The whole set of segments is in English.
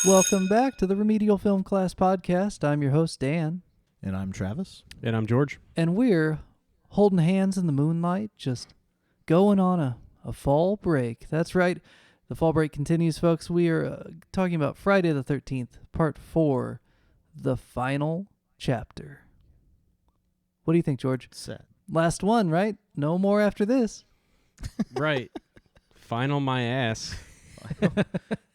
Welcome back to the Remedial Film Class Podcast. I'm your host, Dan. And I'm Travis. And I'm George. And we're holding hands in the moonlight, just going on a fall break. That's right. The fall break continues, folks. We are talking about Friday the 13th, Part 4, the final chapter. What do you think, George? Sad. Last one, right? No more after this. Right. Final my ass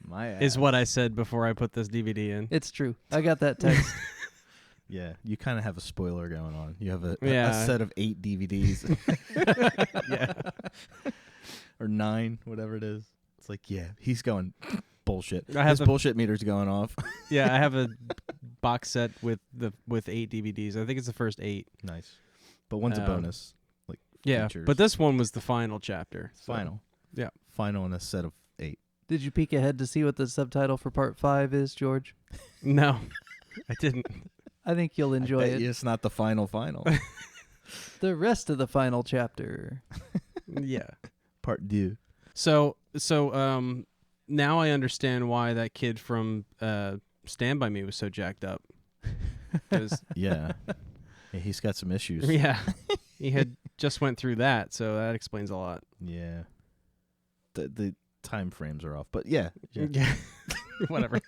My ass. is what I said before I put this DVD in. It's true. I got that text. Yeah, you kind of have a spoiler going on. You have a Yeah. set of 8 DVDs. Yeah. Or 9, whatever it is. It's like, yeah, he's going bullshit. I have His bullshit meter's going off. Yeah, I have a box set with 8 DVDs. I think it's the first 8. Nice. But one's a bonus. Like Yeah, features. but this one was the final chapter. So. Final. Yeah. Final in a set of 8. Did you peek ahead to see what the subtitle for Part 5 is, George? No, I didn't. I think you'll enjoy I bet it. It's not the final. The rest of the final chapter. Yeah. Part 2. So now I understand why that kid from Stand By Me was so jacked up. 'Cause Yeah. Yeah, he's got some issues. yeah, he had just went through that, so that explains a lot. Yeah. The time frames are off. But yeah. Yeah. Whatever.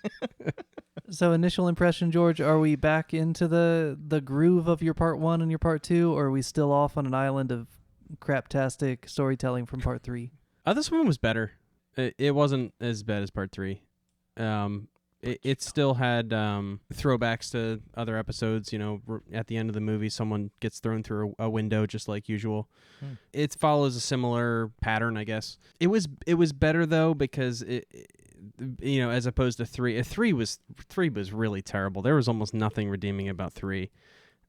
So initial impression, George, are we back into the groove of your Part 1 and your Part 2, or are we still off on an island of craptastic storytelling from Part 3? This one was better. It wasn't as bad as Part 3. It still had throwbacks to other episodes. You know, at the end of the movie, someone gets thrown through a window just like usual. It follows a similar pattern, I guess. It was better though because you know, as opposed to 3. 3 was really terrible. There was almost nothing redeeming about 3.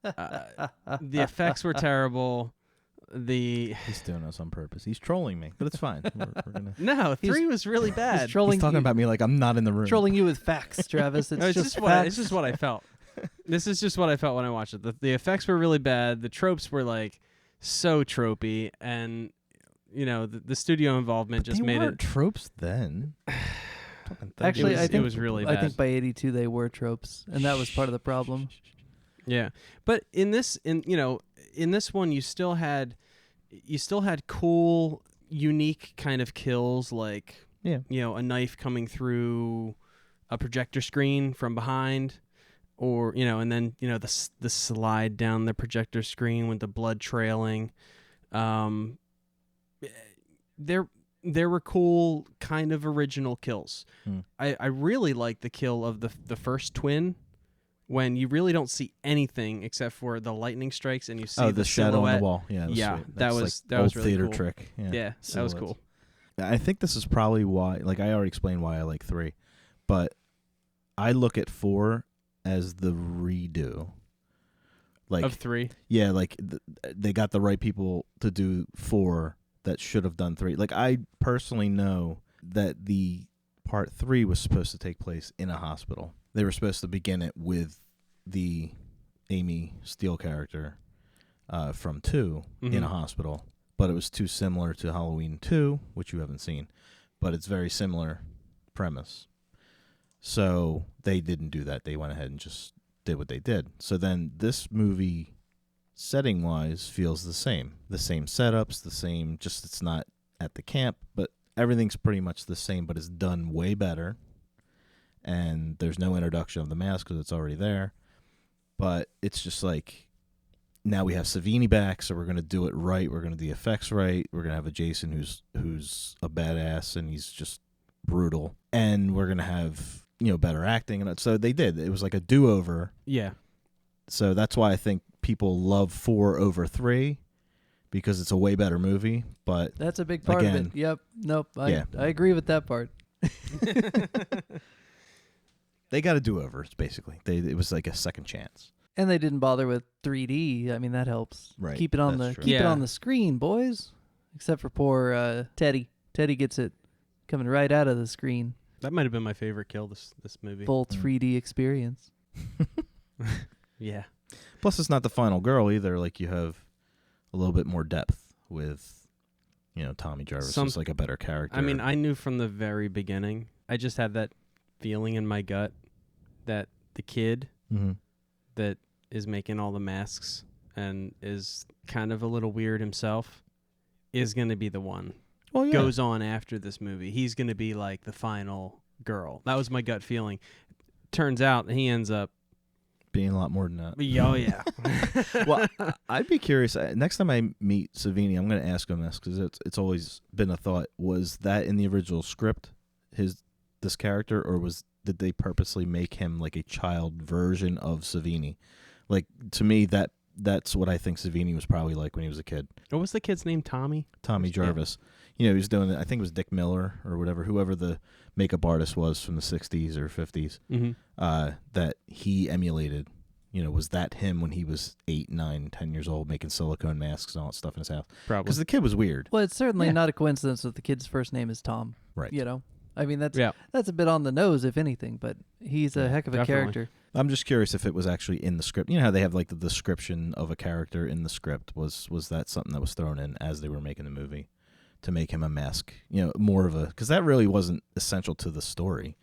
The effects were terrible. He's doing this on purpose. He's trolling me, but it's fine. We're gonna. No, 3 was really bad. He's trolling He's talking you, about me like I'm not in the room. trolling you with facts, Travis. It's No, just facts. it's just what I felt. This is just what I felt when I watched it. The effects were really bad. The tropes were like so tropey, and you know the studio involvement just they made weren't it. tropes then. Actually, I think it was really bad. I think by 82 they were tropes, and that was part of the problem. Yeah, but in this one, you still had cool, unique kind of kills, like you know, a knife coming through a projector screen from behind, or you know, and then you know the slide down the projector screen with the blood trailing. There were cool, kind of original kills. I really like the kill of the first twin, when you really don't see anything except for the lightning strikes and you see the shadow on the wall. Yeah, that was old really theater cool. trick. Yeah, that was cool. I think this is probably why. Like I already explained why I like 3, but I look at 4 as the redo. Like Of 3. Yeah, like they got the right people to do 4 that should have done 3. Like I personally know that the Part 3 was supposed to take place in a hospital. They were supposed to begin it with the Amy Steele character from 2 in a hospital, but it was too similar to Halloween 2, which you haven't seen, but it's very similar premise. So they didn't do that. They went ahead and just did what they did. So then this movie, setting-wise, feels the same. The same setups, the same, just it's not at the camp, but everything's pretty much the same, but it's done way better. And there's no introduction of the mask because it's already there. But it's just like, now we have Savini back, so we're going to do it right. We're going to do the effects right. We're going to have a Jason who's a badass, and he's just brutal. And we're going to have, you know, better acting. And so they did. It was like a do-over. Yeah. So that's why I think people love 4 over 3, because it's a way better movie. But That's a big part of it. Yep. Nope. I agree with that part. They got a do-over, basically. It was like a second chance. And they didn't bother with 3D. I mean, that helps. Right. Keep it on That's true. it on the screen, boys. Except for poor Teddy. Teddy gets it coming right out of the screen. That might have been my favorite kill this movie. Full 3D experience. Yeah. Plus, it's not the final girl either. Like, you have a little bit more depth with, you know, Tommy Jarvis is like a better character. I mean, I knew from the very beginning. I just had that feeling in my gut that the kid Mm-hmm. that is making all the masks and is kind of a little weird himself is going to be the one. Well, yeah. Goes on after this movie. He's going to be like the final girl. That was my gut feeling. Turns out he ends up being a lot more than that. Oh, yeah. Well, I'd be curious. Next time I meet Savini, I'm going to ask him this because it's always been a thought. Was that in the original script, this character, or did they purposely make him like a child version of Savini? Like, to me, that's what I think Savini was probably like when he was a kid. What was the kid's name? Tommy Jarvis. Yeah. You know, he was doing it. I think it was Dick Miller or whatever, whoever the makeup artist was from the 60s or 50s, that he emulated. You know, was that him when he was 8, 9, 10 years old making silicone masks and all that stuff in his house? Probably. Because the kid was weird. Well, it's certainly not a coincidence that the kid's first name is Tom. Right. You know? I mean, that's a bit on the nose, if anything, but he's a heck of a character. I'm just curious if it was actually in the script. You know how they have like the description of a character in the script? Was that something that was thrown in as they were making the movie to make him a mask? You know, more of a... Because that really wasn't essential to the story,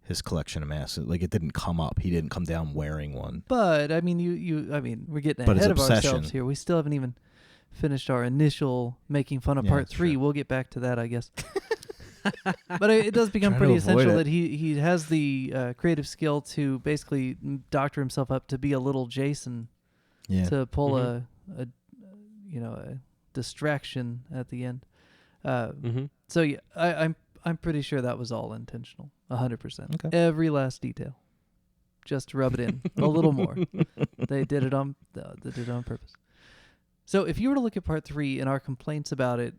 his collection of masks. Like, it didn't come up. He didn't come down wearing one. But, I mean, we're getting ahead of ourselves here. We still haven't even finished our initial making fun of part 3. Sure. We'll get back to that, I guess. But it does become pretty essential that he has the creative skill to basically doctor himself up to be a little Jason, to pull a distraction at the end. So yeah, I'm pretty sure that was all intentional, 100%. Okay. Every last detail, just to rub it in a little more. They did it on purpose. So if you were to look at part 3 and our complaints about it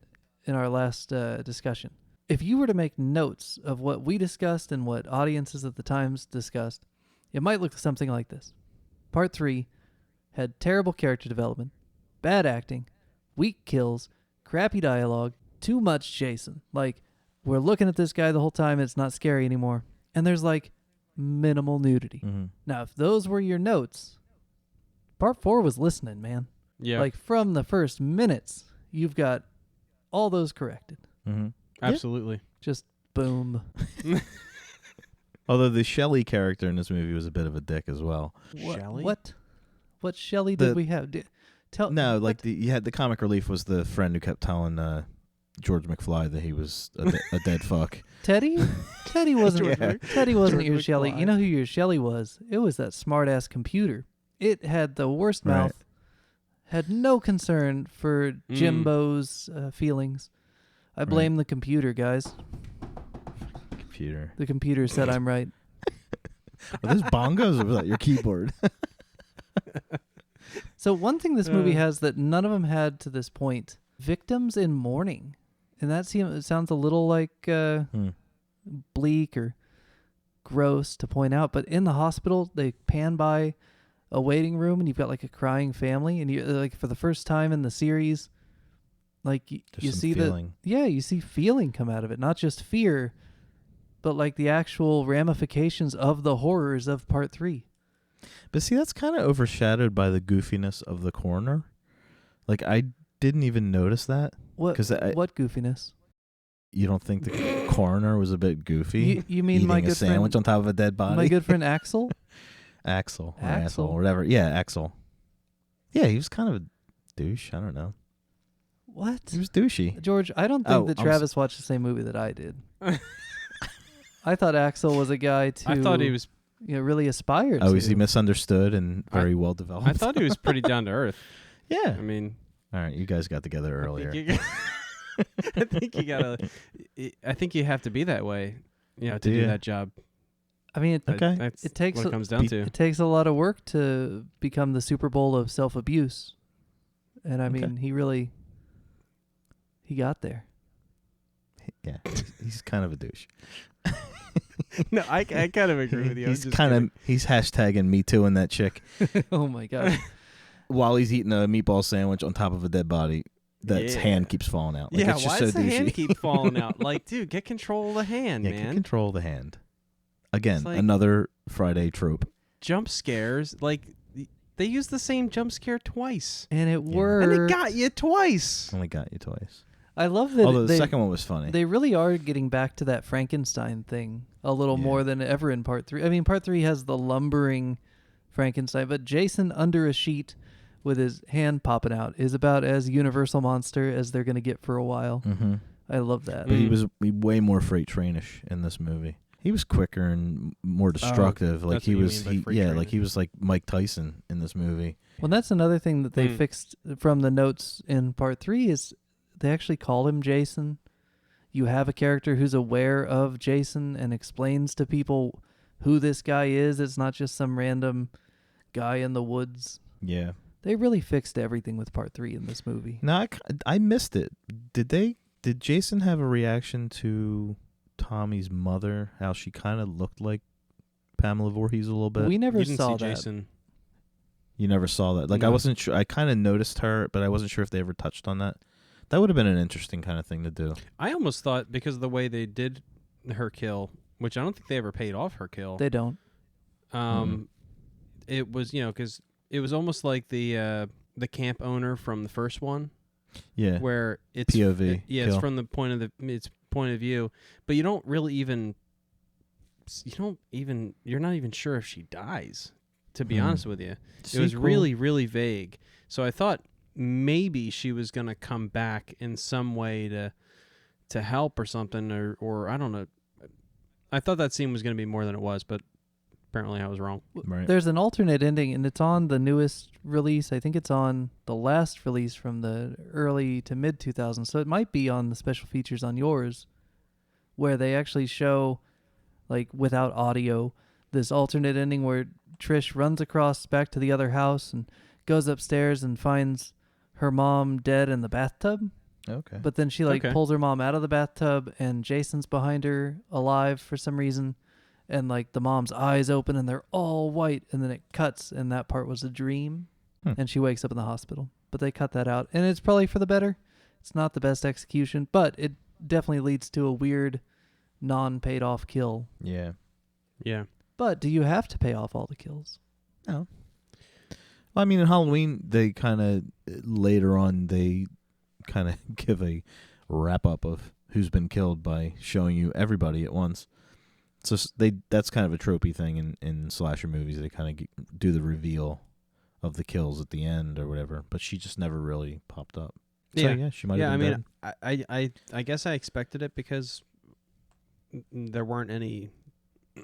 in our last discussion. If you were to make notes of what we discussed and what audiences at the times discussed, it might look something like this. Part 3 had terrible character development, bad acting, weak kills, crappy dialogue, too much Jason. Like, we're looking at this guy the whole time, it's not scary anymore. And there's, like, minimal nudity. Mm-hmm. Now, if those were your notes, part 4 was listening, man. Yeah. Like, from the first minutes, you've got all those corrected. Mm-hmm. Absolutely. Just boom. Although the Shelley character in this movie was a bit of a dick as well. Shelley? What Shelley did we have? The comic relief was the friend who kept telling George McFly that he was a dead fuck. Teddy? Teddy wasn't. Teddy wasn't your Shelley. McFly. You know who your Shelley was? It was that smart ass computer. It had the worst mouth. Had no concern for Jimbo's feelings. I blame the computer, guys. Computer. The computer said I'm right. Are those bongos or was that your keyboard? So one thing this movie has that none of them had to this point, victims in mourning. And that sounds a little like bleak or gross to point out. But in the hospital, they pan by a waiting room and you've got like a crying family. And you like for the first time in the series... Like you see feeling. You see feeling come out of it, not just fear, but like the actual ramifications of the horrors of part 3. But see, that's kind of overshadowed by the goofiness of the coroner. Like I didn't even notice that. What goofiness? You don't think the coroner was a bit goofy? You mean eating my good a sandwich on top of a dead body? My good friend Axel? Axel or whatever. Yeah, Axel. Yeah, he was kind of a douche. I don't know. What? He was douchey. George, I don't think that Travis watched the same movie that I did. I thought Axel was a guy to... I thought he was... really aspired to. Oh, is he misunderstood and very well developed? I thought he was pretty down to earth. Yeah. I mean... All right, you guys got together earlier. I think you have to be that way, to do that job. I mean, That's it takes what it comes down to. It takes a lot of work to become the Super Bowl of self-abuse. And I mean, he got there. Yeah, he's kind of a douche. No, I kind of agree with you. He's hashtagging me too in that chick. Oh my god! While he's eating a meatball sandwich on top of a dead body, that hand keeps falling out. Like, it's just why so does the douchey. hand keep falling out? Like, dude, get control of the hand, man. Get control of the hand. Again, like, another Friday trope. Jump scares, like they used the same jump scare twice, and it worked. and it got you twice. Only got you twice. I love that. Although the second one was funny. They really are getting back to that Frankenstein thing a little more than ever in part 3. I mean, part 3 has the lumbering Frankenstein, but Jason under a sheet with his hand popping out is about as universal monster as they're going to get for a while. Mm-hmm. I love that. But he was way more freight trainish in this movie. He was quicker and more destructive. Like he was, like he was like Mike Tyson in this movie. Well, that's another thing that they fixed from the notes in part 3 is they actually call him Jason. You have a character who's aware of Jason and explains to people who this guy is. It's not just some random guy in the woods. Yeah. They really fixed everything with part 3 in this movie. No, I missed it. Did Jason have a reaction to Tommy's mother, how she kind of looked like Pamela Voorhees a little bit? We never didn't saw see that. Jason. You never saw that? Like, No. I wasn't sure. I kind of noticed her, but I wasn't sure if they ever touched on that. That would have been an interesting kind of thing to do. I almost thought because of the way they did her kill, which I don't think they ever paid off her kill. They don't. It was, because it was almost like the camp owner from the first one. Yeah. Where it's POV. It's from the point of view, but you don't really even you're not even sure if she dies, to be honest with you. It was really, really vague. So I thought maybe she was going to come back in some way to help or something, or I don't know. I thought that scene was going to be more than it was, but apparently I was wrong. Right. There's an alternate ending, and it's on the newest release. I think it's on the last release from the early to mid 2000s. So it might be on the special features on yours, where they actually show, like without audio, this alternate ending where Trish runs across back to the other house and goes upstairs and finds her mom dead in the bathtub. Okay. But then she pulls her mom out of the bathtub, and Jason's behind her alive for some reason. And like the mom's eyes open and they're all white, and then it cuts, and that part was a dream, and she wakes up in the hospital. But they cut that out, and it's probably for the better. It's not the best execution, but it definitely leads to a weird, non-paid off kill. Yeah. Yeah. But do you have to pay off all the kills? No. Well, I mean, in Halloween, they kind of later on they kind of give a wrap up of who's been killed by showing you everybody at once. So that's kind of a tropey thing in slasher movies. They kind of do the reveal of the kills at the end or whatever, but she just never really popped up. So, yeah, she might have been dead. I guess I expected it because there weren't any,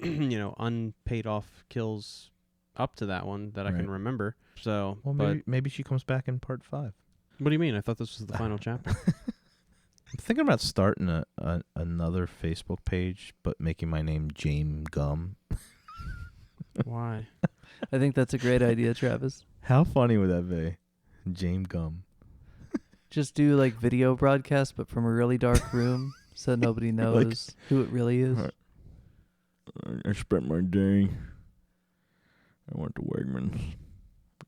unpaid off kills up to that one that I can remember. So, well, maybe she comes back in part 5. What do you mean? I thought this was the final chapter. I'm thinking about starting another Facebook page, but making my name James Gum. Why? I think that's a great idea, Travis. How funny would that be? James Gum. Just do like video broadcasts, but from a really dark room, so nobody knows who it really is. I spent my day. I went to Wegmans.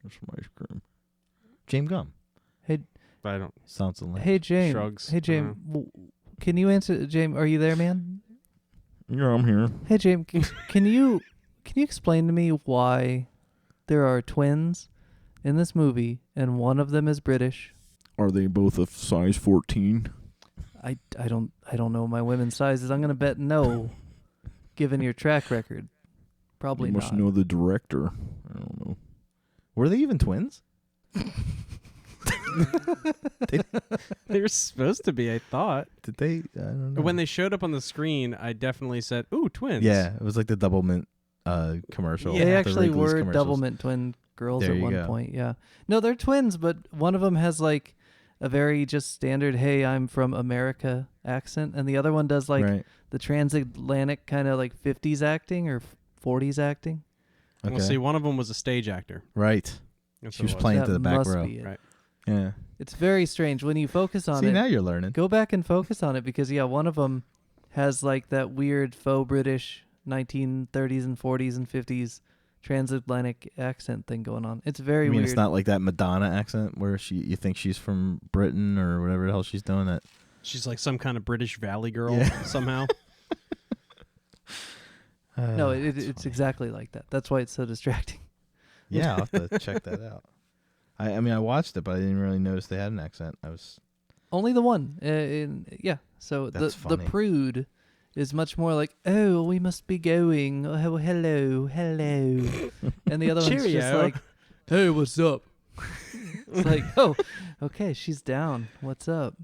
Got some ice cream. James Gum. Hey, I don't. Sounds like. Hey James. Shrugs. Hey James. Can you answer, James? Are you there, man? Yeah, I'm here. Hey James, can you explain to me why there are twins in this movie and one of them is British? Are they both of size 14? I don't know my women's sizes. I'm gonna bet no, given your track record. Probably you must not. know the director. I don't know. Were they even twins? They were supposed to be, I thought. Did they? I don't know. When they showed up on the screen, I definitely said, "Ooh, twins." Yeah, it was like the Double Mint commercial. They the actually Wrigley's were commercials. double mint twin girls There at you one go. point. Yeah. No, they're twins, but one of them has like a very just standard, "Hey, I'm from America" accent, and the other one does like Right. the transatlantic kind of like 50s acting or 40s acting. Okay. Well, see, one of them was a stage actor. Right. That's She what was it playing to That the back must row. be it. Right. Yeah. It's very strange when you focus on See, it. now you're learning. Go back and focus on it because one of them has like that weird faux British 1930s and 40s and 50s transatlantic accent thing going on. It's very I mean, weird. it's not like that Madonna accent where you think she's from Britain or whatever the hell she's doing. That She's like some kind of British Valley girl Yeah. somehow. No, that's it's funny. exactly like that. That's why it's so distracting. Yeah, I'll have to check that out. I mean, I watched it, but I didn't really notice they had an accent. I was Only the one. Yeah. So That's the funny. prude is much more like, oh, we must be going. Oh, hello. And the other one's just Cheerio. like, hey, what's up? It's like, oh, okay, she's down. What's up?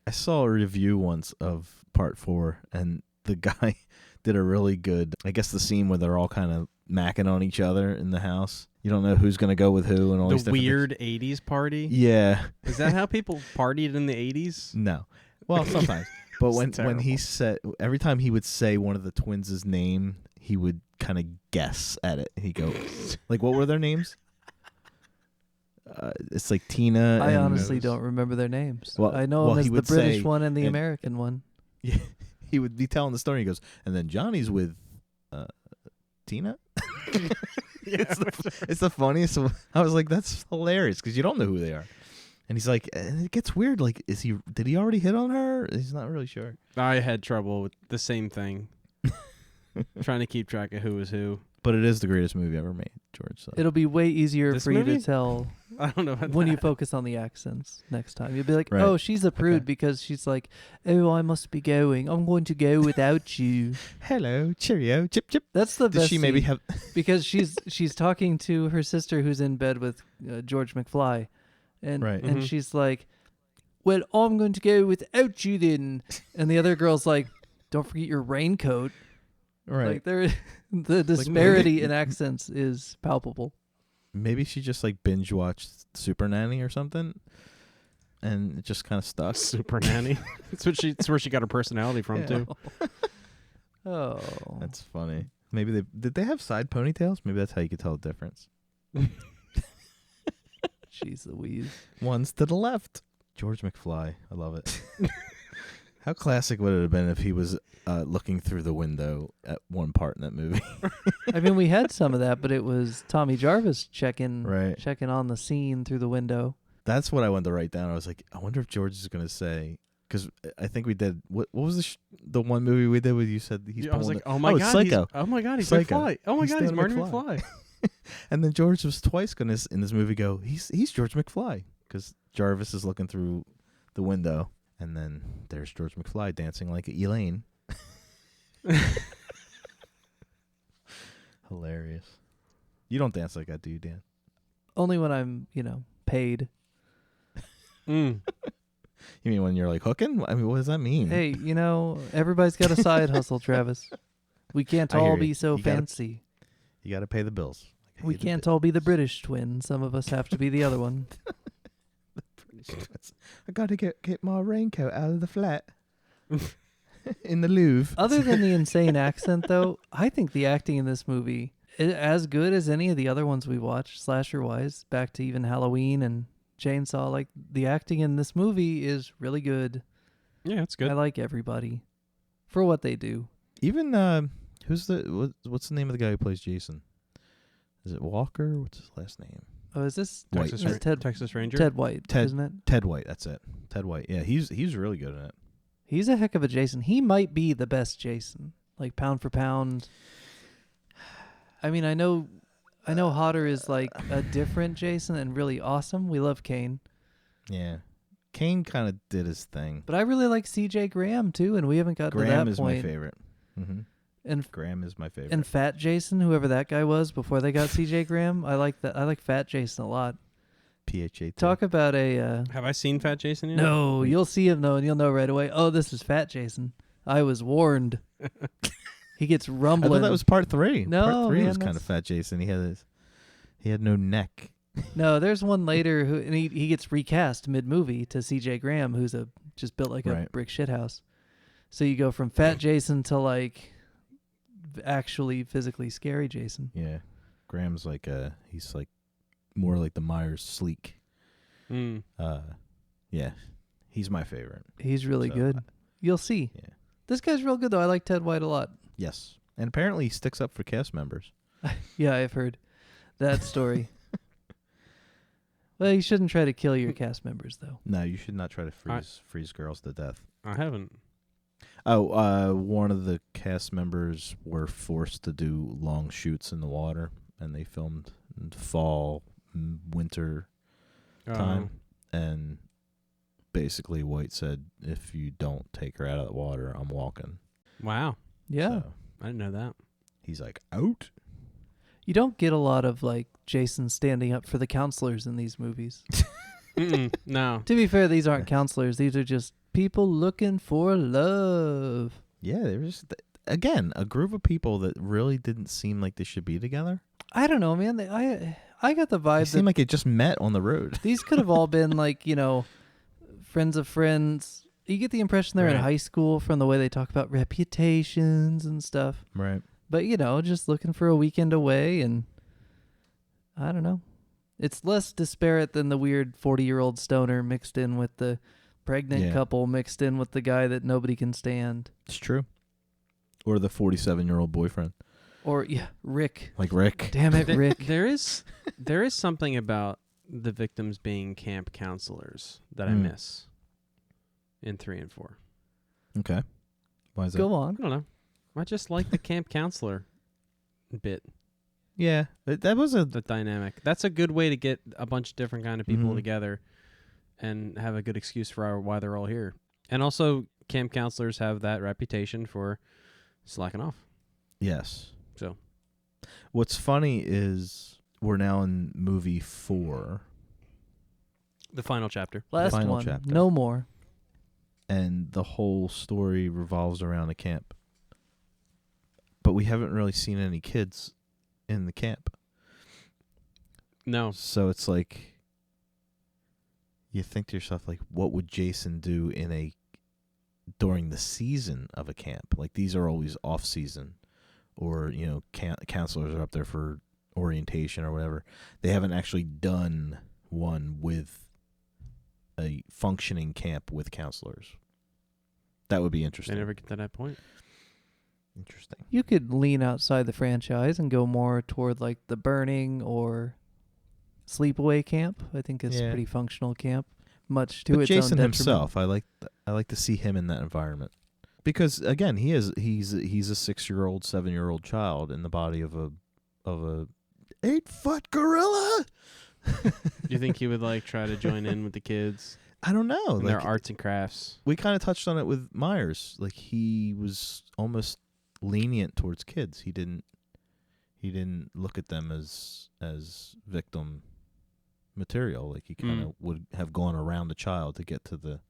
I saw a review once of part 4, and the guy did a really good, I guess the scene where they're all kind of macking on each other in the house. You don't know who's going to go with who and all these The different weird 80s party? things. Yeah. Is that how people partied in the 80s? No. Well, sometimes. But It's when he terrible. said, every time he would say one of the twins' name, he would kind of guess at it. He'd go, like, what were their names? It's like Tina. I and honestly don't remember their names. Well- I know well, them as he the would British say- one and the and- American one. Yeah, he would be telling the story. He goes, and then Johnny's with Tina. It's the funniest. I was like, that's hilarious because you don't know who they are. And he's like, and it gets weird. Like, did he already hit on her? He's not really sure. I had trouble with the same thing. Trying to keep track of who was who. But it is the greatest movie ever made, George. So. It'll be way easier This for you movie? to tell I don't know about when you that. focus on the accents next time. You'll be like, Right. oh, she's a prude Okay. because she's like, oh, I must be going. I'm going to go without you. Hello, cheerio, chip chip. That's the Did best she maybe scene, have? because she's talking to her sister who's in bed with George McFly, and Right. and Mhm. she's like, well, I'm going to go without you then. And the other girl's like, don't forget your raincoat. Right. Like the disparity in accents is palpable. Maybe she just like binge watched Super Nanny or something, and it just kind of stuck. Super Nanny. It's where she got her personality from, Yeah. too. Oh, That's funny. Maybe did they have side ponytails? Maybe that's how you could tell the difference. jeez Louise. One's to the left. George McFly. I love it. How classic would it have been if he was looking through the window at one part in that movie? I mean, we had some of that, but it was Tommy Jarvis checking Right. on the scene through the window. That's what I wanted to write down. I was like, I wonder if George is going to say, because I think we did, what was the one movie we did where you said he's I was pulling like, it? oh my it's god, Psycho. oh my god, he's Psycho. McFly. Oh my He's god, he's Stan Marty McFly. McFly. And then George was twice going to, in this movie, go, he's George McFly, because Jarvis is looking through the window. And then there's George McFly dancing like Elaine. Hilarious. You don't dance like that, do you, Dan? Only when I'm, paid. Mm. You mean when you're like hooking? I mean, what does that mean? Hey, everybody's got a side hustle, Travis. We can't I hear all you. be so You gotta- fancy. You got to pay the bills. I We hate the can't bill. all be the British twin. Some of us have to be the other one. I got to get my raincoat out of the flat in the Louvre. Other than the insane accent, though, I think the acting in this movie is as good as any of the other ones we watched, slasher-wise, back to even Halloween and Chainsaw. Like, the acting in this movie is really good. Yeah, it's good. I like everybody for what they do. Even what's the name of the guy who plays Jason? Is it Walker? What's his last name? Oh, is this White. this is Ted Texas Ranger. Ted White, Ted- isn't it? Ted White. That's it. Ted White. Yeah, he's really good in it. He's a heck of a Jason. He might be the best Jason, like pound for pound. I mean, I know Hodder is like a different Jason and really awesome. We love Kane. Yeah, Kane kind of did his thing. But I really like C.J. Graham too, and we haven't got to Graham that is point. my favorite. Mm-hmm. And Graham is my favorite. and Fat Jason, whoever that guy was before they got C.J. Graham, I like that. I like Fat Jason a lot. PHAT. Talk about a Have I seen Fat Jason yet? no. You'll see him though, and you'll know right away. Oh, this is Fat Jason. I was warned. He gets I rumbling. thought that was part 3. No, part 3 man, was kind of that's- Fat Jason. He had no neck. No, there's one later who and he gets recast mid movie to C.J. Graham, who's just built like a Right. brick shithouse. So you go from Fat Jason to like actually physically scary Jason. Yeah, Graham's like he's like more like the Myers sleek. Mm. Yeah, he's my favorite. He's really So, good. You'll see. Yeah. This guy's real good though. I like Ted White a lot. Yes, and apparently he sticks up for cast members. Yeah, I've heard that story. Well, you shouldn't try to kill your cast members though. No, you should not try to freeze girls to death. I haven't. Oh, one of the cast members were forced to do long shoots in the water, and they filmed in fall, winter time, and basically White said, if you don't take her out of the water, I'm walking. Wow. Yeah. So I didn't know that. he's like, out? You don't get a lot of like Jason standing up for the counselors in these movies. No. To be fair, these aren't counselors. These are just people looking for love. Yeah, they were just, again, a group of people that really didn't seem like they should be together. I don't know, man. I got the They vibe seemed that like it just met on the road. these could have all been like, friends of friends. You get the impression they're in Right. high school from the way they talk about reputations and stuff. Right. But, just looking for a weekend away, and I don't know. It's less disparate than the weird 40-year-old stoner mixed in with the pregnant couple mixed in with the guy that nobody can stand. It's true. Or the 47-year-old boyfriend. Or, Rick. Like Rick. Damn it, Rick. There is something about the victims being camp counselors that I miss in 3 and 4. Okay. Why is that? Go on. I don't know. I just like the camp counselor bit, Yeah. That was a... the dynamic. That's a good way to get a bunch of different kind of people Mhm. together and have a good excuse for why they're all here. And also, camp counselors have that reputation for slacking off. Yes. So, What's funny is we're now in movie 4, the final chapter. Last Final one. chapter. No more. and the whole story revolves around a camp. But we haven't really seen any kids in the camp. No. So it's like, you think to yourself, like, what would Jason do during the season of a camp? Like, these are always off season, or, counselors are up there for orientation or whatever. They haven't actually done one with a functioning camp with counselors. That would be They interesting. never get to that point. Interesting. You could lean outside the franchise and go more toward like The Burning or Sleepaway Camp. I think it's a Yeah. pretty functional camp, much to But its Jason own detriment. himself, I like to see him in that environment, because again, he's a 6-year-old, 7-year-old child in the body of a 8-foot gorilla. Do you think he would try to join in with the kids I don't know. in their arts and crafts? We kind of touched on it with Myers. Like, he was almost lenient towards kids. He didn't look at them as victim material. Like, he kind of would have gone around the child to get to the.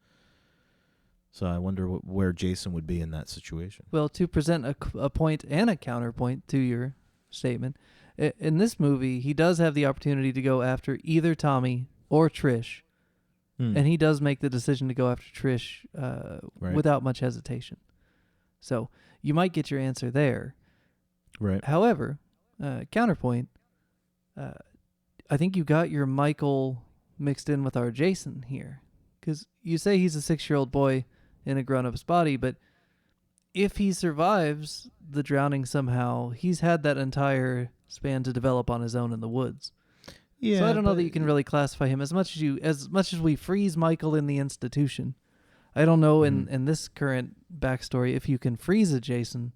So I wonder where Jason would be in that situation. Well, to present a point and a counterpoint to your statement, in this movie, he does have the opportunity to go after either Tommy or Trish, and he does make the decision to go after Trish Right. without much hesitation. So you might get your answer there. Right. However, counterpoint, I think you got your Michael mixed in with our Jason here. Because you say he's a 6-year-old boy in a grown-up's body, but if he survives the drowning somehow, he's had that entire span to develop on his own in the woods. Yeah. So I don't know but- that you can really classify him as much as we freeze Michael in the institution. I don't know in this current backstory if you can freeze a Jason,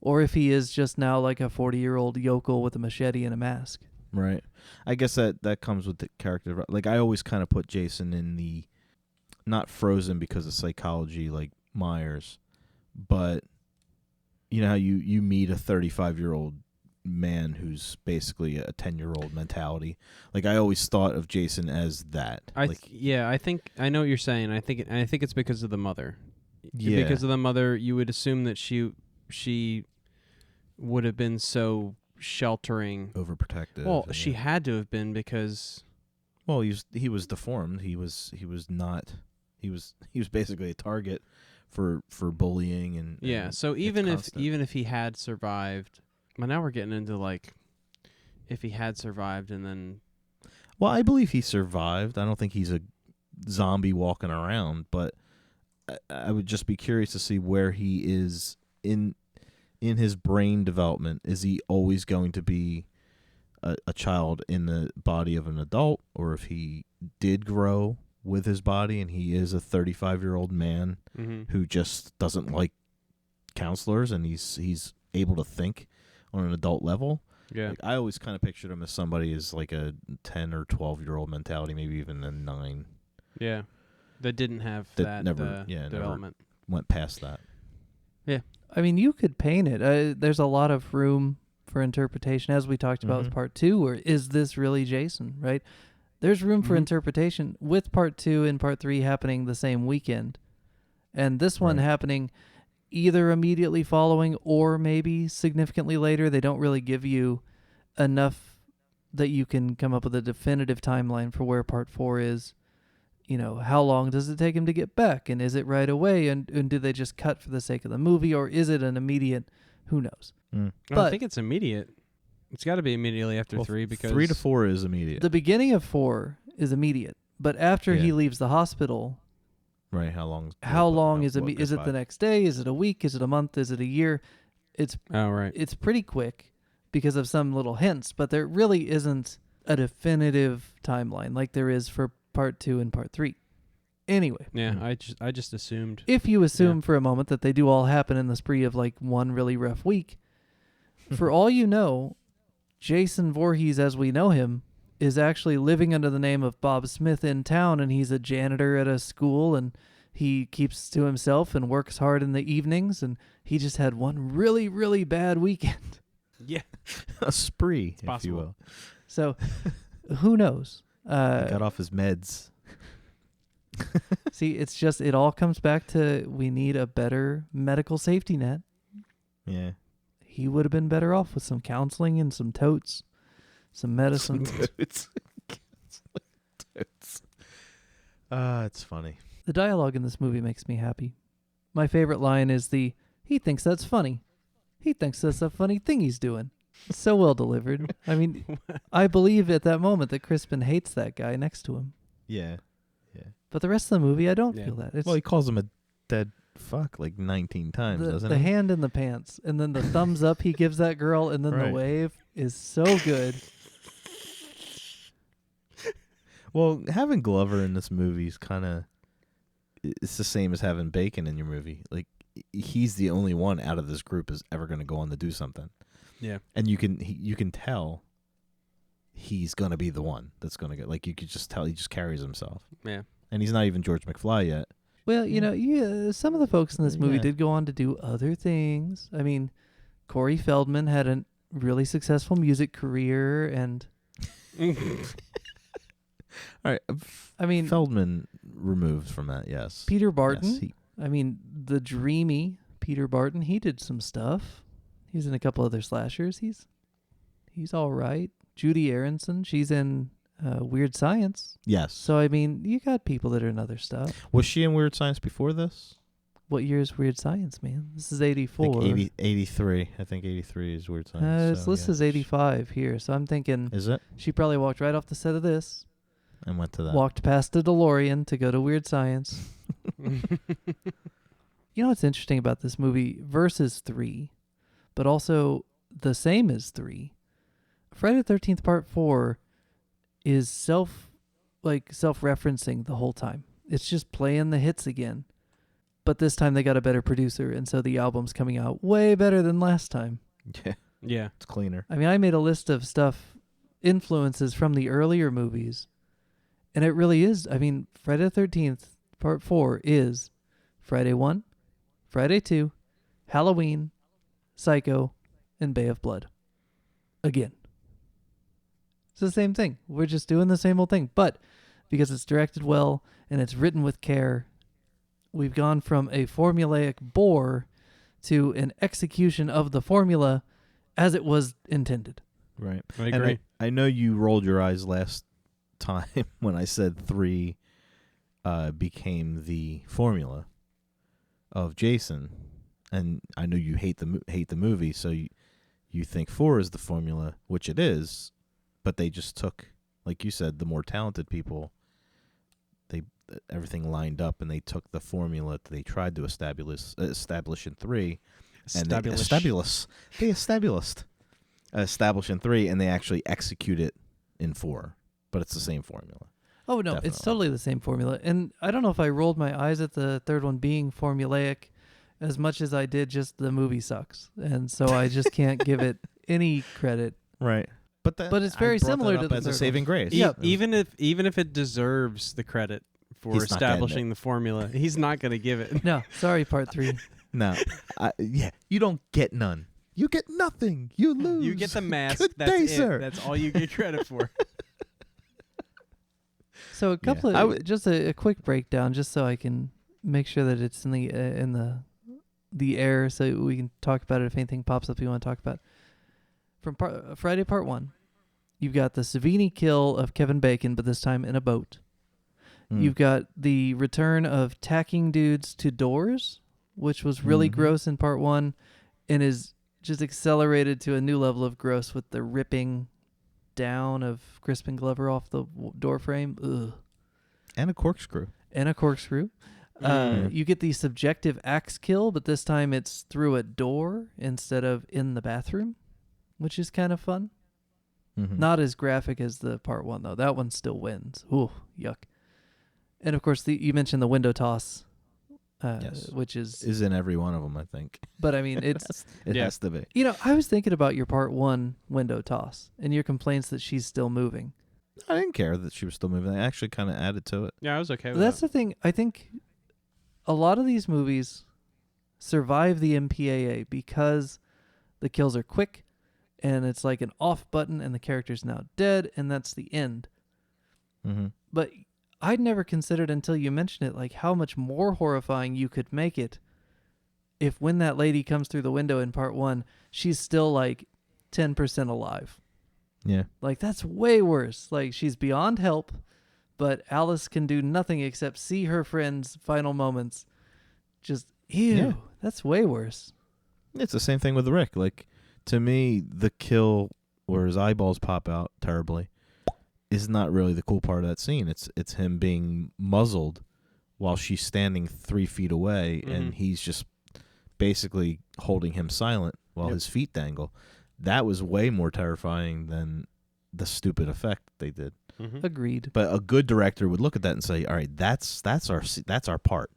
or if he is just now like a 40-year-old yokel with a machete and a mask. Right. I guess that comes with the character. Like, I always kind of put Jason in the not frozen because of psychology like Myers, but you know how you meet a 35-year-old man who's basically a 10-year-old mentality. Like, I always thought of Jason as that. I think I know what you're saying. I think it's because of the mother. Yeah. Because of the mother, you would assume that she would have been so sheltering. Overprotective. Well, and she had to have been, because Well, he was deformed. He was basically a target for bullying and yeah. and So it's even constant. if he had survived, well, now we're getting into if he had survived and then Well, I believe he survived. I don't think he's a zombie walking around, but I would just be curious to see where he is in his brain development. Is he always going to be a child in the body of an adult, or if he did grow with his body and he is a 35-year-old man who just doesn't like counselors and he's able to think on an adult level. yeah. Like, I always kind of pictured him as somebody as like a 10 or 12-year-old mentality, maybe even a 9. Yeah. That didn't have That that never development. went past that. I mean, you could paint it. There's a lot of room for interpretation, as we talked about with part 2, where is this really Jason, right? There's room for interpretation with part 2 and part 3 happening the same weekend. And this one happening either immediately following or maybe significantly later. They don't really give you enough that you can come up with a definitive timeline for where part 4 is. You know, how long does it take him to get back? And is it right away? And do they just cut for the sake of the movie? Or is it an immediate? Who knows? But I think it's immediate. It's got to be immediately after 3 because 3 to 4 is immediate. The beginning of 4 is immediate. But after he leaves the hospital... Right, how long is it? Is it the next day? Is it a week? Is it a month? Is it a year? It's pretty quick because of some little hints, but there really isn't a definitive timeline like there is for part 2 and part 3. Anyway. Yeah, I just assumed. If you assume for a moment that they do all happen in the spree of like one really rough week, for all you know, Jason Voorhees as we know him is actually living under the name of Bob Smith in town, and he's a janitor at a school, and he keeps to himself and works hard in the evenings, and he just had one really, really bad weekend. Yeah. A spree, if possible. you will. So, who knows? He got off his meds. See, it all comes back to we need a better medical safety net. Yeah. He would have been better off with some counseling and some totes. Some medicine. It's funny. The dialogue in this movie makes me happy. My favorite line is he thinks that's funny. He thinks that's a funny thing he's doing. So well delivered. I mean, I believe at that moment that Crispin hates that guy next to him. Yeah. But the rest of the movie, I don't feel that. Well, he calls him a dead fuck like 19 times, doesn't he? The hand in the pants, and then the thumbs up he gives that girl, and then the wave is so good. Well, having Glover in this movie is kind of... It's the same as having Bacon in your movie. Like, he's the only one out of this group is ever going to go on to do something. Yeah. And you can tell he's going to be the one that's going to get... Like, you could just tell he just carries himself. Yeah. And he's not even George McFly yet. Well, you know, some of the folks in this movie did go on to do other things. I mean, Corey Feldman had a really successful music career, and... All right. I mean, Feldman removed from that, yes. Peter Barton. Yes, I mean, the dreamy Peter Barton, he did some stuff. He's in a couple other slashers. He's all right. Judy Aronson, she's in Weird Science. Yes. So, I mean, you got people that are in other stuff. Was she in Weird Science before this? What year is Weird Science, man? This is 84. I think 83. I think 83 is Weird Science. This list is 85 here, so I'm thinking... Is it? She probably walked right off the set of this. And went to that. Walked past a DeLorean to go to Weird Science. You know what's interesting about this movie versus 3, but also the same as 3? Friday the 13th Part 4 is self-referencing the whole time. It's just playing the hits again. But this time they got a better producer, and so the album's coming out way better than last time. Yeah. Yeah. It's cleaner. I mean, I made a list of influences from the earlier movies. And it really is. I mean, Friday the 13th, Part 4 is Friday 1, Friday 2, Halloween, Psycho, and Bay of Blood. Again. It's the same thing. We're just doing the same old thing. But because it's directed well and it's written with care, we've gone from a formulaic bore to an execution of the formula as it was intended. Right. I agree. And I know you rolled your eyes last time when I said 3 became the formula of Jason, and I know you hate the movie, so you think 4 is the formula, which it is, but they just took, like you said, the more talented people. Everything lined up, and they took the formula that they tried to establish in 3, and they establish in 3, and they actually execute it in 4. But it's the same formula. Oh, no, Definitely. It's totally the same formula. And I don't know if I rolled my eyes at the third one being formulaic as much as I did just the movie sucks. And so I just can't give it any credit. Right. But it's very similar to the as a third saving one. grace. Yeah. Even if it deserves the credit for He's not getting establishing the formula. He's not going to give it. No, sorry, part 3. No, yeah, you don't get none. You get nothing. You lose. You get the mask. Good That's day, it. sir. That's all you get credit for. So a couple of just a quick breakdown, just so I can make sure that it's in the air, so we can talk about it if anything pops up you want to talk about. From Friday Part 1, you've got the Savini kill of Kevin Bacon, but this time in a boat. You've got the return of tacking dudes to doors, which was really gross in Part 1, and is just accelerated to a new level of gross with the ripping down of Crispin Glover off the door frame. Ugh. And a corkscrew. You get the subjective axe kill, but this time it's through a door instead of in the bathroom, which is kind of fun. Not as graphic as the Part 1, though. That one still wins. Ooh, yuck. And, of course, you mentioned the window toss, yes. which is in every one of them, I think. But, I mean, it's... It has to be. You know, I was thinking about your Part 1 window toss and your complaints that she's still moving. I didn't care that she was still moving. I actually kind of added to it. Yeah, I was okay with That's that. the thing. I think a lot of these movies survive the MPAA because the kills are quick and it's like an off button and the character's now dead and that's the end. But I'd never considered until you mentioned it, like how much more horrifying you could make it if when that lady comes through the window in Part 1, she's still like 10% alive. Yeah. Like, that's way worse. Like, she's beyond help, but Alice can do nothing except see her friend's final moments. Just, ew, that's way worse. It's the same thing with Rick. Like, to me, the kill where his eyeballs pop out terribly is not really the cool part of that scene. It's him being muzzled while she's standing 3 feet away, and he's just basically holding him silent while his feet dangle. That was way more terrifying than the stupid effect they did. Agreed. But a good director would look at that and say, "All right, that's our part.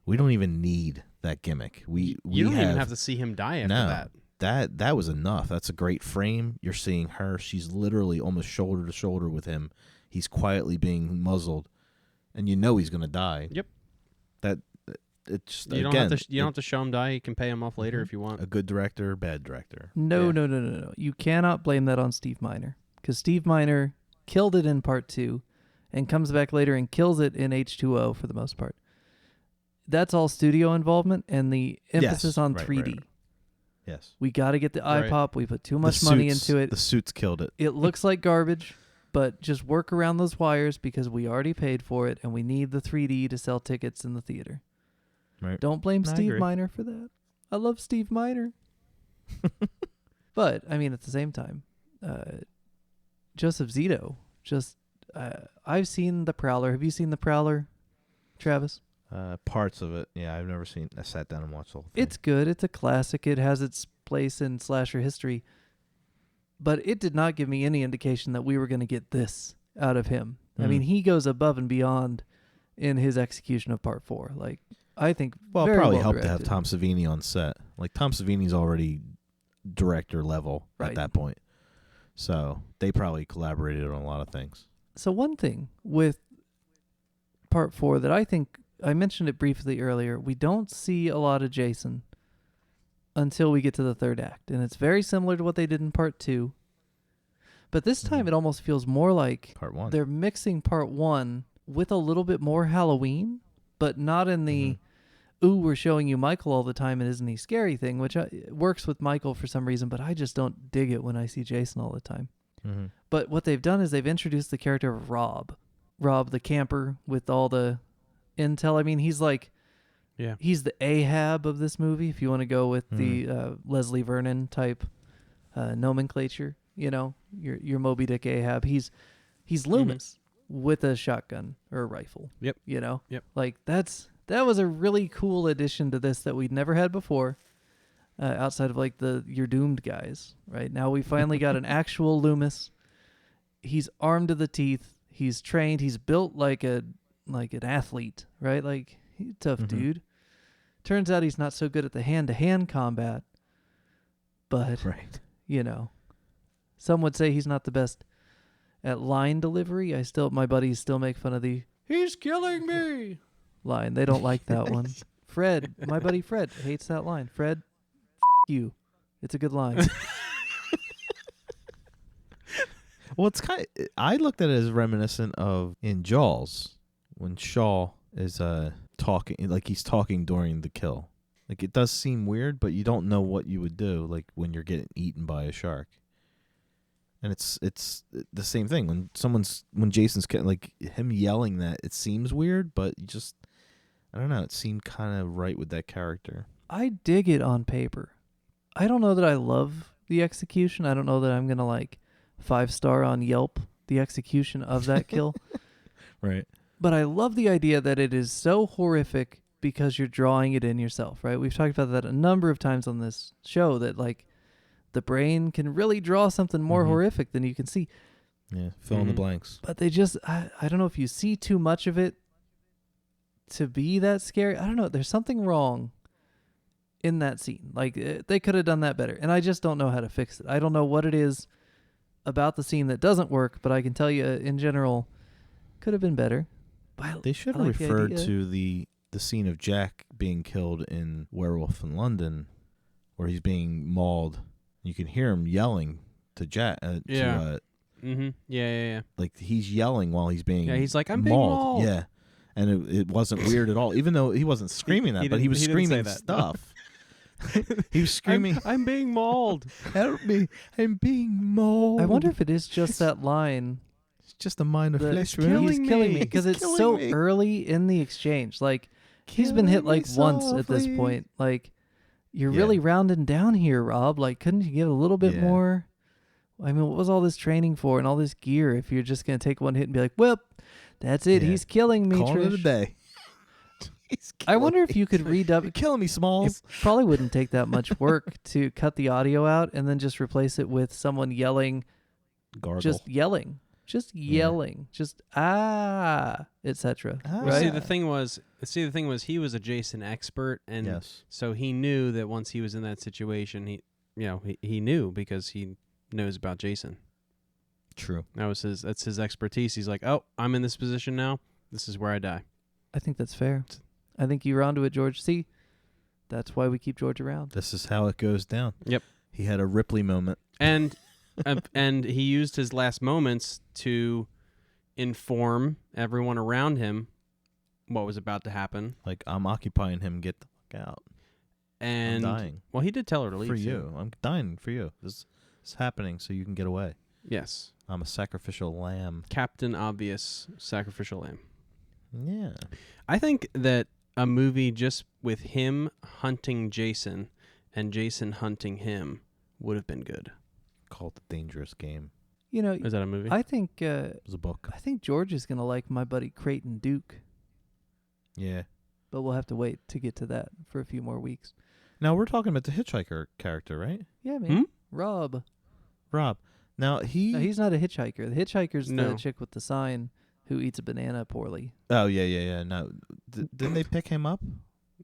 We don't even need that gimmick. You don't even have to see him die after that. That was enough. That's a great frame. You're seeing her. She's literally almost shoulder to shoulder with him. He's quietly being muzzled, and you know he's going to die. Yep. It's you don't have to show him die. You can pay him off later if you want. A good director, bad director. No. You cannot blame that on Steve Miner, because Steve Miner killed it in Part 2 and comes back later and kills it in H2O for the most part. That's all studio involvement and the emphasis on 3D. Right. Yes. We got to get the eye Right. pop. We put too much money into it. The suits killed it. It looks like garbage, but just work around those wires because we already paid for it and we need the 3D to sell tickets in the theater. Right. Don't blame I Steve agree. Miner for that. I love Steve Miner. But, I mean, at the same time, Joseph Zito, I've seen The Prowler. Have you seen The Prowler, Travis? Parts of it. Yeah, I've never seen. I sat down and watched the whole thing. It's good. It's a classic. It has its place in slasher history. But it did not give me any indication that we were going to get this out of him. I mean, he goes above and beyond in his execution of Part 4. Like, I think Well, it very probably well helped to directed. have Tom Savini on set. Like, Tom Savini's already director level Right. at that point. So they probably collaborated on a lot of things. So one thing with Part 4 that I think, I mentioned it briefly earlier, we don't see a lot of Jason until we get to the third act. And it's very similar to what they did in Part 2. But this time it almost feels more like Part 1. they're mixing Part 1 with a little bit more Halloween, but not in the, ooh, we're showing you Michael all the time and isn't he scary thing, which works with Michael for some reason, but I just don't dig it when I see Jason all the time. But what they've done is they've introduced the character of Rob the camper with all the intel. I mean, he's like, he's the Ahab of this movie, if you want to go with the Leslie Vernon type nomenclature. You know, your Moby Dick Ahab. He's Loomis with a shotgun or a rifle. Yep. You know? Yep. Like, that was a really cool addition to this that we'd never had before. Outside of like You're Doomed guys, right? Now we finally got an actual Loomis. He's armed to the teeth. He's trained. He's built like an athlete, right? Like, he's a tough dude. Turns out he's not so good at the hand-to-hand combat, but you know, some would say he's not the best at line delivery. My buddies still make fun of the he's killing me line. They don't like that one. Fred, my buddy Fred, hates that line. Fred, you. It's a good line. Well, it's I looked at it as reminiscent of in Jaws when Shaw is talking, like he's talking during the kill. Like it does seem weird, but you don't know what you would do, like when you're getting eaten by a shark. And it's the same thing when Jason's like him yelling that. It seems weird, but you just I don't know. It seemed kind of right with that character. I dig it on paper. I don't know that I love the execution. I don't know that I'm gonna like 5-star on Yelp the execution of that kill. Right. But I love the idea that it is so horrific because you're drawing it in yourself, right? We've talked about that a number of times on this show, that like the brain can really draw something more horrific than you can see. Yeah, fill in the blanks. But they just, I don't know if you see too much of it to be that scary. I don't know. There's something wrong in that scene. Like they could have done that better. And I just don't know how to fix it. I don't know what it is about the scene that doesn't work, but I can tell you in general, could have been better. They should have referred to the scene of Jack being killed in Werewolf in London, where he's being mauled. You can hear him yelling to Jack. Yeah. Like he's yelling while he's being. Yeah, he's like, I'm being mauled. Yeah, and it wasn't weird at all. Even though he wasn't screaming that, but he was screaming stuff. He was screaming, I'm being mauled. Help me! I'm being mauled. I wonder if it is just that line. It's just a minor flesh wound. He's killing me because it's so early in the exchange. Like he's been hit like once at this point. Like you're really rounding down here, Rob. Like couldn't you give a little bit more? I mean, what was all this training for and all this gear if you're just gonna take one hit and be like, "Well, that's it. He's killing me." Call it a day. I wonder if you could redub. You're killing me, Smalls. It probably wouldn't take that much work to cut the audio out and then just replace it with someone yelling, Gargle. just yelling, just etc. Right? See, the thing was, he was a Jason expert, and so he knew that once he was in that situation, he knew because he knows about Jason. True. That's his expertise. He's like, oh, I'm in this position now. This is where I die. I think that's fair. I think you're onto it, George. See, that's why we keep George around. This is how it goes down. Yep. He had a Ripley moment. And and he used his last moments to inform everyone around him what was about to happen. Like, I'm occupying him. Get the fuck out. And I'm dying. Well, he did tell her to leave. For you. I'm dying for you. This is happening so you can get away. Yes. I'm a sacrificial lamb. Captain Obvious sacrificial lamb. Yeah. I think that a movie just with him hunting Jason and Jason hunting him would have been good. Called The Dangerous Game. You know, is that a movie? I think it was a book. I think George is gonna like my buddy Creighton Duke. Yeah. But we'll have to wait to get to that for a few more weeks. Now we're talking about the hitchhiker character, right? Yeah, man. Rob. Now No, he's not a hitchhiker. The hitchiker's the chick with the sign who eats a banana poorly. Oh, yeah. No. Didn't they pick him up?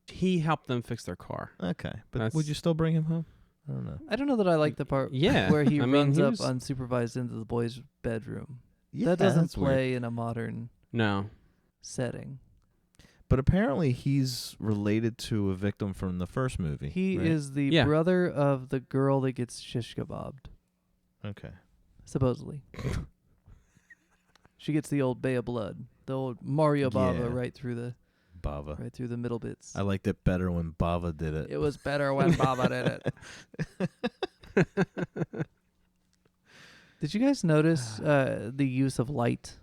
He helped them fix their car. Okay. But would you still bring him home? I don't know that I like the part where he runs up unsupervised into the boys' bedroom. Yeah, that doesn't play in a modern setting. But apparently he's related to a victim from the first movie. He is the brother of the girl that gets shish kebabbed. Okay. Supposedly. She gets the old Bay of Blood, the old Mario Bava right through the middle bits. I liked it better when Bava did it. It was better when Bava did it. Did you guys notice the use of light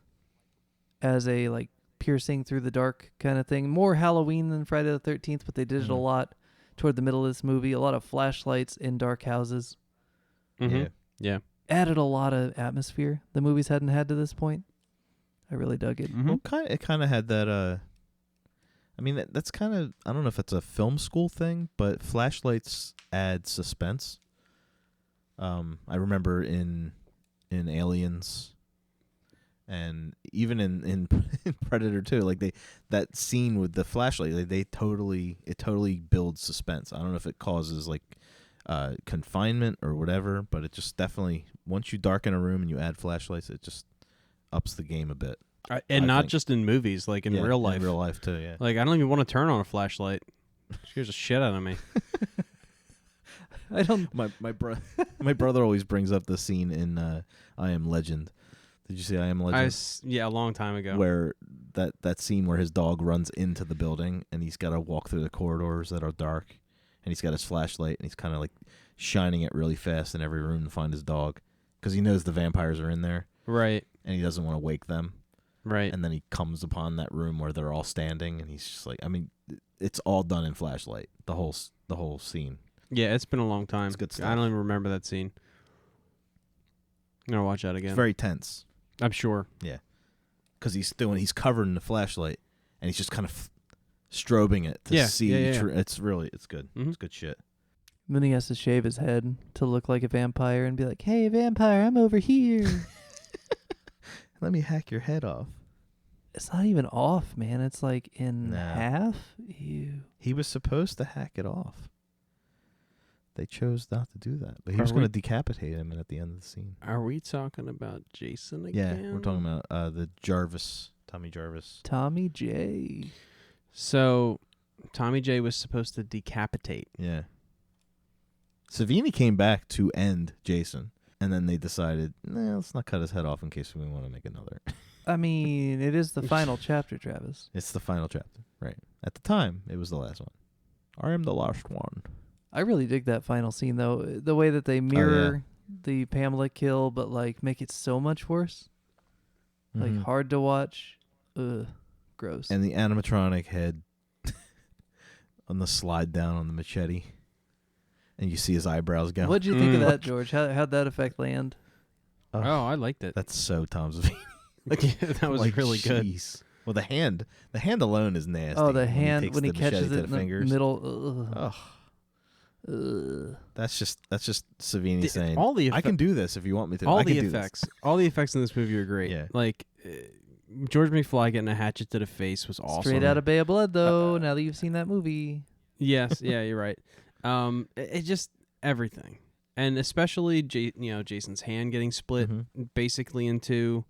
as a like piercing through the dark kind of thing? More Halloween than Friday the 13th, but they did it a lot toward the middle of this movie. A lot of flashlights in dark houses. Mm-hmm. Yeah. Added a lot of atmosphere the movies hadn't had to this point. I really dug it. Mm-hmm. Well, it kind of had that. I mean, that's kind of. I don't know if it's a film school thing, but flashlights add suspense. I remember in Aliens, and even in Predator 2, like that scene with the flashlight, like it totally builds suspense. I don't know if it causes like confinement or whatever, but it just definitely, once you darken a room and you add flashlights, it just ups the game a bit. And I not think. just in movies, like in Yeah, real life. In real life too. Yeah. Like I don't even want to turn on a flashlight. Scares the shit out of me. I don't. My brother always brings up the scene in I Am Legend. Did you see I Am Legend? Yeah, a long time ago. Where that scene where his dog runs into the building and he's got to walk through the corridors that are dark, and he's got his flashlight and he's kind of like shining it really fast in every room to find his dog because he knows the vampires are in there, Right. and he doesn't want to wake them. Right. And then he comes upon that room where they're all standing, and he's just like, I mean, it's all done in flashlight. The whole scene. Yeah, it's been a long time. It's good stuff. I don't even remember that scene. I'm gonna watch that again. It's very tense. I'm sure. Yeah, because he's covered in the flashlight, and he's just kind of strobing it to see. Yeah. It's good. Mhm. It's good shit. And then he has to shave his head to look like a vampire and be like, "Hey, vampire, I'm over here." Let me hack your head off. It's not even off, man. It's like in No. half. Ew. He was supposed to hack it off. They chose not to do that, but he Are was going to we- decapitate him at the end of the scene. Are we talking about Jason Yeah, again? we're talking about the Tommy Jarvis. Tommy J. So, Tommy J was supposed to decapitate. Yeah. Savini came back to end Jason, and then they decided, let's not cut his head off in case we want to make another. I mean, it is the final chapter, Travis. It's the final chapter, right? At the time, it was the last one. I am the last one. I really dig that final scene, though. The way that they mirror the Pamela kill, but like make it so much worse. Like Mhm. hard to watch. Ugh, gross. And the animatronic head on the slide down on the machete, and you see his eyebrows go. What'd you think of that, George? How'd that effect land? Oh, I liked it. That's so Tom Savini. Yeah, that was Like, really good. jeez. Well, the hand alone is nasty. Oh, the when hand takes when he the catches machete it to in the the fingers. middle. Ugh. Ugh. Ugh. That's just Savini saying, all the I can do this if you want me to. all I the can do this." effects, all the effects in this movie are great. Yeah. Like George McFly getting a hatchet to the face was awesome. Straight out of Bay of Blood, though. Now that you've seen that movie, Yes, yeah, you're right. It just everything, and especially Jason's hand getting split Mhm. basically in two.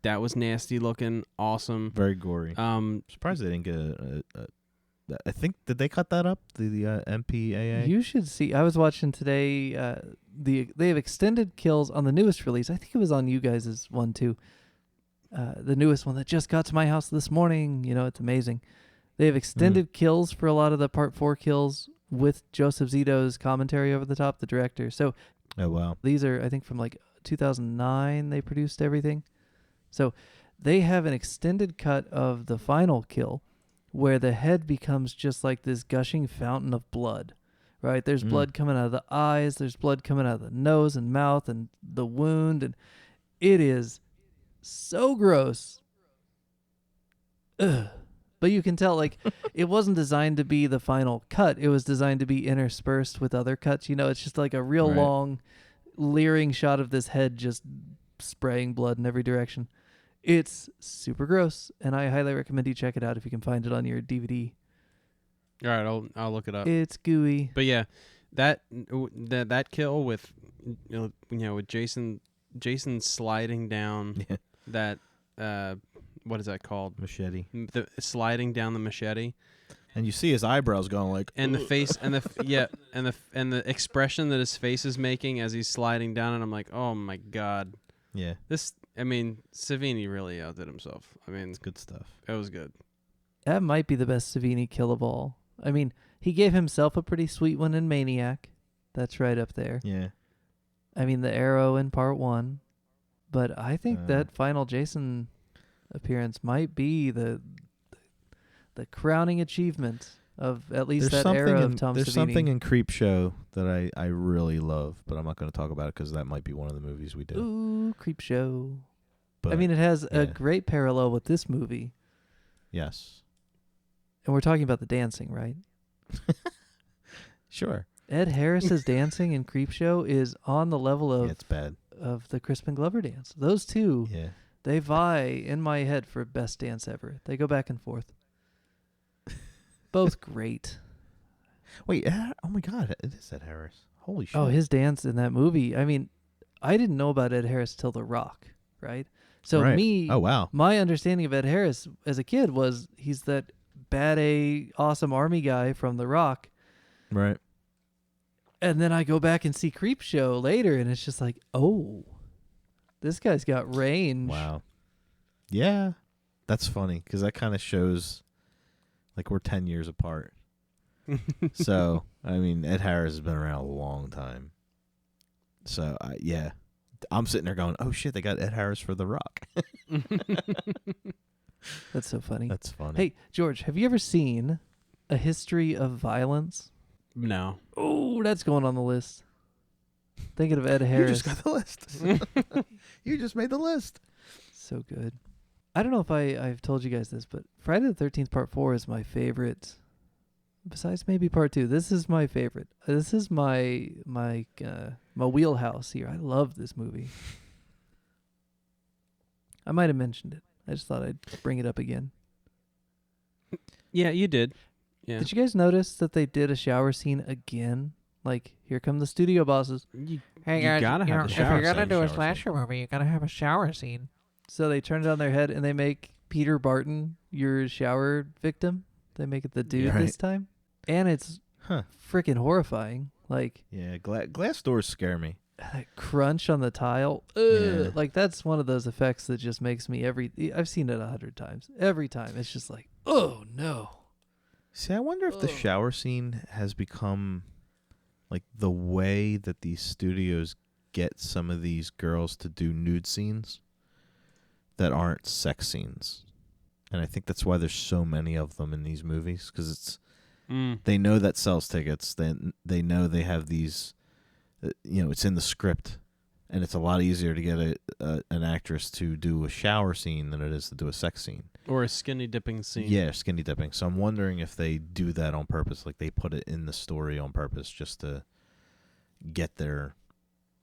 That was nasty looking, awesome. Very gory. Surprised they didn't get I think, did they cut that up? The MPAA? you should see. I was watching today. They have extended kills on the newest release. I think it was on you guys' one too. The newest one that just got to my house this morning. You know, it's amazing. They have extended kills for a lot of the Part 4 kills with Joseph Zito's commentary over the top, the director. So Oh, wow. these are, I think, from like 2009 they produced everything. So they have an extended cut of the final kill where the head becomes just like this gushing fountain of blood, right? There's blood coming out of the eyes. There's blood coming out of the nose and mouth and the wound. And it is so gross. Ugh. But you can tell, like, it wasn't designed to be the final cut. It was designed to be interspersed with other cuts. You know, it's just like a real Right. long, leering shot of this head just spraying blood in every direction. It's super gross, and I highly recommend you check it out if you can find it on your DVD. All right, I'll look it up. It's gooey. But yeah, that kill with with Jason sliding down Yeah. that what is that called? Machete. The sliding down the machete And you see his eyebrows going like, and the face and and the expression that his face is making as he's sliding down, and I'm like, oh my god, yeah, Savini really outdid himself. I mean, it's good stuff. it was good. That might be the best Savini kill of all. I mean, he gave himself a pretty sweet one in Maniac. That's right up there. Yeah. I mean, the arrow in Part 1. But I think that final Jason appearance might be the crowning achievement of at least that era of Tom There's Savini. something in Creepshow that I really love, but I'm not going to talk about it because that might be one of the movies we do. Ooh, Creepshow. But I mean, it has a yeah. great parallel with this movie. Yes. And we're talking about the dancing, right? Sure. Ed Harris's dancing in Creepshow is on the level Yeah, of it's bad. of the Crispin Glover dance. Those two, Yeah. they vie in my head for best dance ever. They go back and forth. Both great. Wait, oh my God, it is Ed Harris. Holy shit. Oh, his dance in that movie. I mean, I didn't know about Ed Harris till The Rock. right? So Right. Oh, wow. my understanding of Ed Harris as a kid was he's that bad A awesome army guy from The Rock. Right. And then I go back and see Creepshow later, and it's just like, oh, this guy's got range. Wow. Yeah. That's funny because that kind of shows like we're 10 years apart. So, I mean, Ed Harris has been around a long time. So, yeah. I'm sitting there going, oh, shit, they got Ed Harris for The Rock. That's so funny. That's funny. Hey, George, have you ever seen A History of Violence? No. Oh, that's going on the list. Thinking of Ed Harris. You just got the list. You just made the list. So good. I don't know if I've told you guys this, but Friday the 13th Part 4 is my favorite. Besides maybe Part 2, this is my favorite. This is my wheelhouse here. I love this movie. I might have mentioned it. I just thought I'd bring it up again. Yeah, you did. Yeah. Did you guys notice that they did a shower scene again? Like, here come the studio bosses. Hey You guys, gotta have the if shower you're gonna scene. do a Shower slasher movie, you gotta have a shower scene. So they turn it on their head and they make Peter Barton your shower victim. They make it the dude Yeah. this time. And it's freaking horrifying. Like, Yeah, glass doors scare me. that crunch on the tile. Yeah. Like, that's one of those effects that just makes me I've seen it 100 times. Every time. It's just like, oh, no. See, I wonder if the shower scene has become like the way that these studios get some of these girls to do nude scenes that aren't sex scenes. And I think that's why there's so many of them in these movies, because it's they know that sells tickets. They know they have these, it's in the script, and it's a lot easier to get an actress to do a shower scene than it is to do a sex scene. Or a skinny dipping scene. Yeah, skinny dipping. So I'm wondering if they do that on purpose, like they put it in the story on purpose just to get their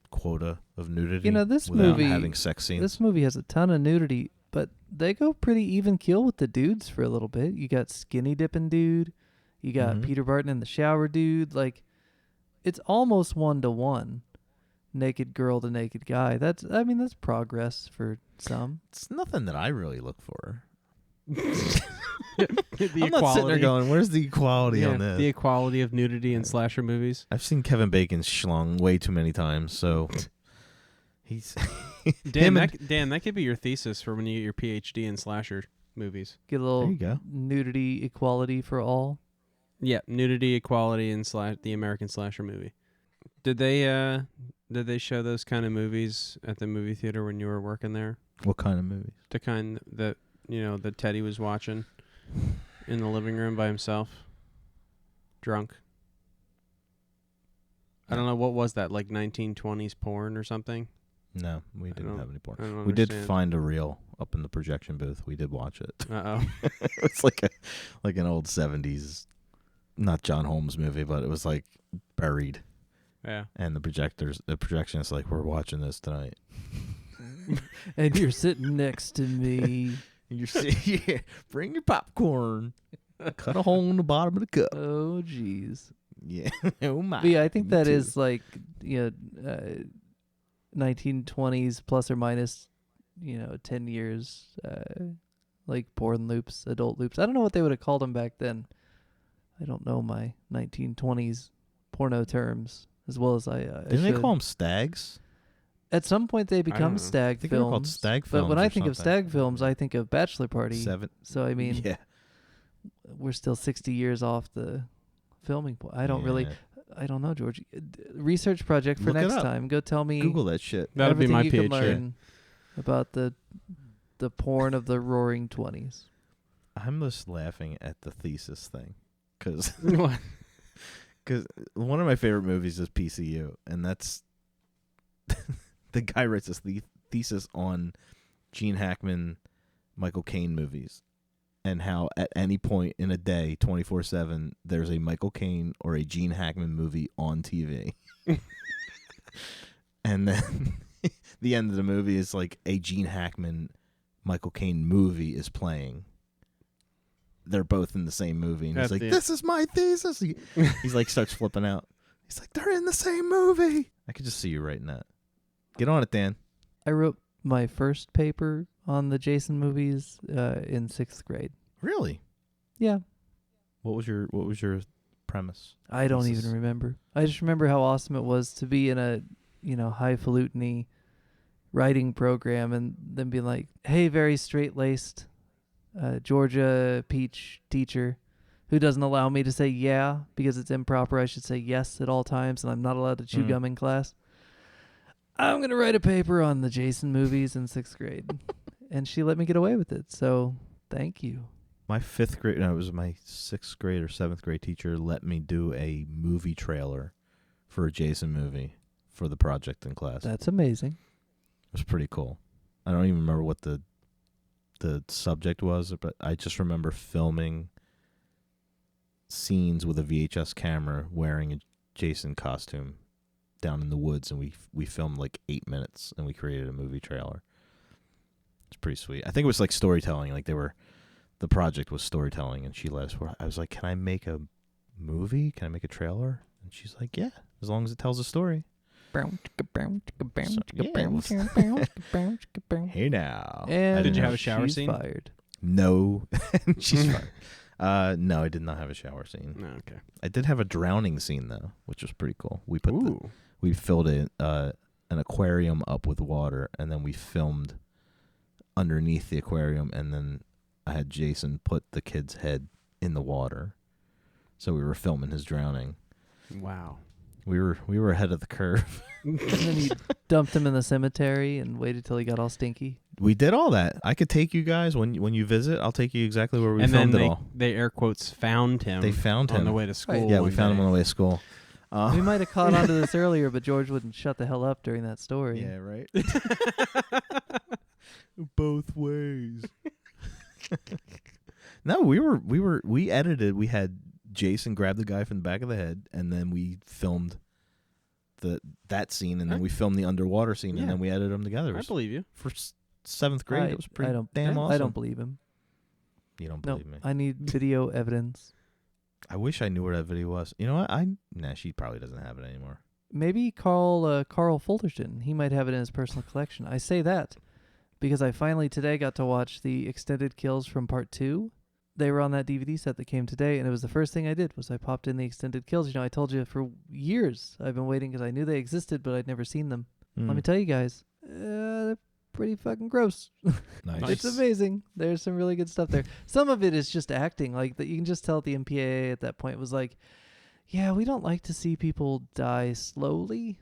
quota of nudity. This without movie having sex scenes. This movie has a ton of nudity, but they go pretty even keel with the dudes for a little bit. You got skinny dipping dude. You got Peter Barton in the shower dude. Like, it's almost 1-to-1. Naked girl to naked guy. That's progress for some. It's nothing that I really look for. The I'm not sitting there going, where's the equality on this? The equality of nudity in slasher movies. I've seen Kevin Bacon's schlong way too many times, so he's... Dan, that could be your thesis for when you get your PhD in slasher movies. Get a There little you go. nudity equality for all. Yeah, nudity equality in the American slasher movie. Did they show those kind of movies at the movie theater when you were working there? What kind of movies? The kind that that Teddy was watching in the living room by himself, drunk. I don't know, what was that, like 1920s porn or something? No, we didn't have any porn. I don't We did understand. find a reel up in the projection booth. We did watch it. Uh-oh. It's like an old 70s, not John Holmes movie, but it was like buried. Yeah. And the projectionist like, we're watching this tonight. And you're sitting next to me. Yeah, bring your popcorn. Cut a hole in the bottom of the cup. Oh, jeez. Yeah. Oh my. But yeah, I think Me that too. is like 1920s plus or minus 10 years like porn loops, adult loops. I don't know what they would have called them back then. I don't know my 1920s porno terms as well as I Didn't they should. call them stags? At some point they don't become know. stag I think they were called films. stag But films when or I think of something. stag films, I think of Bachelor Party. 7. So I mean, Yeah. we're still 60 years off the filming point. I don't know, George. Research project for Look it next up. time. Go tell me Google that shit. That would be everything my you can PhD. learn about the porn of the roaring 20s. I'm just laughing at the thesis thing. Because What? one of my favorite movies is PCU. And that's... the guy writes this thesis on Gene Hackman, Michael Caine movies. And how at any point in a day, 24/7, there's a Michael Caine or a Gene Hackman movie on TV. And then the end of the movie is like a Gene Hackman, Michael Caine movie is playing. They're both in the same movie. And he's like, this is my thesis. He's like, starts flipping out. He's like, they're in the same movie. I could just see you writing that. Get on it, Dan. I wrote my first paper on the Jason movies in 6th grade. Really? Yeah. What was your premise? I don't Thesis? even remember. I just remember how awesome it was to be in a, highfalutin writing program and then be like, hey, very straight-laced Georgia Peach teacher who doesn't allow me to say yeah because it's improper. I should say yes at all times, and I'm not allowed to chew gum in class. I'm going to write a paper on the Jason movies in 6th grade. And she let me get away with it, so thank you. My 5th grade, no, it was my 6th grade or 7th grade teacher let me do a movie trailer for a Jason movie for the project in class. That's amazing. It was pretty cool. I don't even remember what the subject was, but I just remember filming scenes with a VHS camera wearing a Jason costume down in the woods, and we filmed like 8 minutes, and we created a movie trailer. It's pretty sweet. I think it was like storytelling. Like the project was storytelling, and she let us. I was like, "Can I make a movie? Can I make a trailer?" And she's like, "Yeah, as long as it tells a story." Hey now. And Did you have a shower she's scene? Fired. No, she's fired. No, I did not have a shower scene. No, okay. I did have a drowning scene though, which was pretty cool. We Ooh. we filled an aquarium up with water, and then we filmed underneath the aquarium, and then I had Jason put the kid's head in the water, so we were filming his drowning. Wow. We were ahead of the curve. And then you dumped him in the cemetery and waited till he got all stinky. We did all that. I could take you guys when you visit. I'll take you exactly where we and filmed then it all. they air quotes found him. They found him on the way to school. Right. Yeah, we one found him day. on the way to school. We might have caught on to this earlier, but George wouldn't shut the hell up during that story. Yeah, right. Both ways. No, we edited. We had Jason grab the guy from the back of the head, and then we filmed that scene, and then we filmed the underwater scene, Yeah. and then we edited them together. I believe you. For 7th grade, it was pretty damn awesome. I don't believe him. You don't No, believe me? I need video evidence. I wish I knew where that video was. You know what? She probably doesn't have it anymore. Maybe Carl Fullerton. He might have it in his personal collection. I say that because I finally today got to watch the extended kills from part 2. They were on that DVD set that came today, and it was the first thing I did was I popped in the extended kills. I told you for years I've been waiting because I knew they existed, but I'd never seen them. Let me tell you guys, they're pretty fucking gross. Nice. It's amazing. There's some really good stuff there. Some of it is just acting. Like that, you can just tell the MPAA at that point was like, yeah, we don't like to see people die slowly.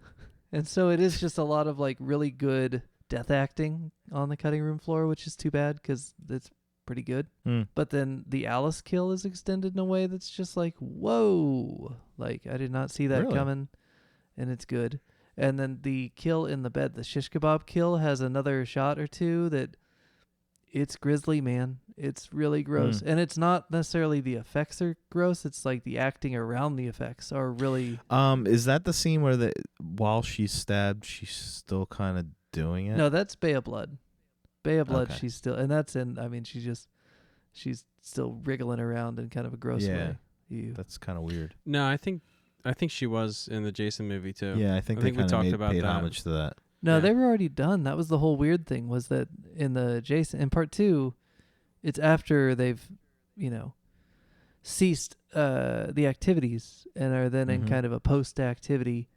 And so it is just a lot of like really good death acting on the cutting room floor, which is too bad because it's pretty good. But then the Alice kill is extended in a way that's just like, whoa. Like I did not see that Really? coming, and it's good. And then the kill in the bed, the shish kebab kill, has another shot or two that it's grisly, man. It's really gross. And it's not necessarily the effects are gross. It's like the acting around the effects are really... Is that the scene where while she's stabbed, she's still kind of doing it? No, that's Bay of Blood. Bay of Blood, Okay. she's still... And that's in... I mean, she's still wriggling around in kind of a gross way. Ew. That's kind of weird. No, I think she was in the Jason movie too. Yeah, I think we they kind talked of about paid that. homage to that. No, Yeah. they were already done. That was the whole weird thing, was that in the Jason... In part 2, it's after they've, ceased the activities and are then in kind of a post-activity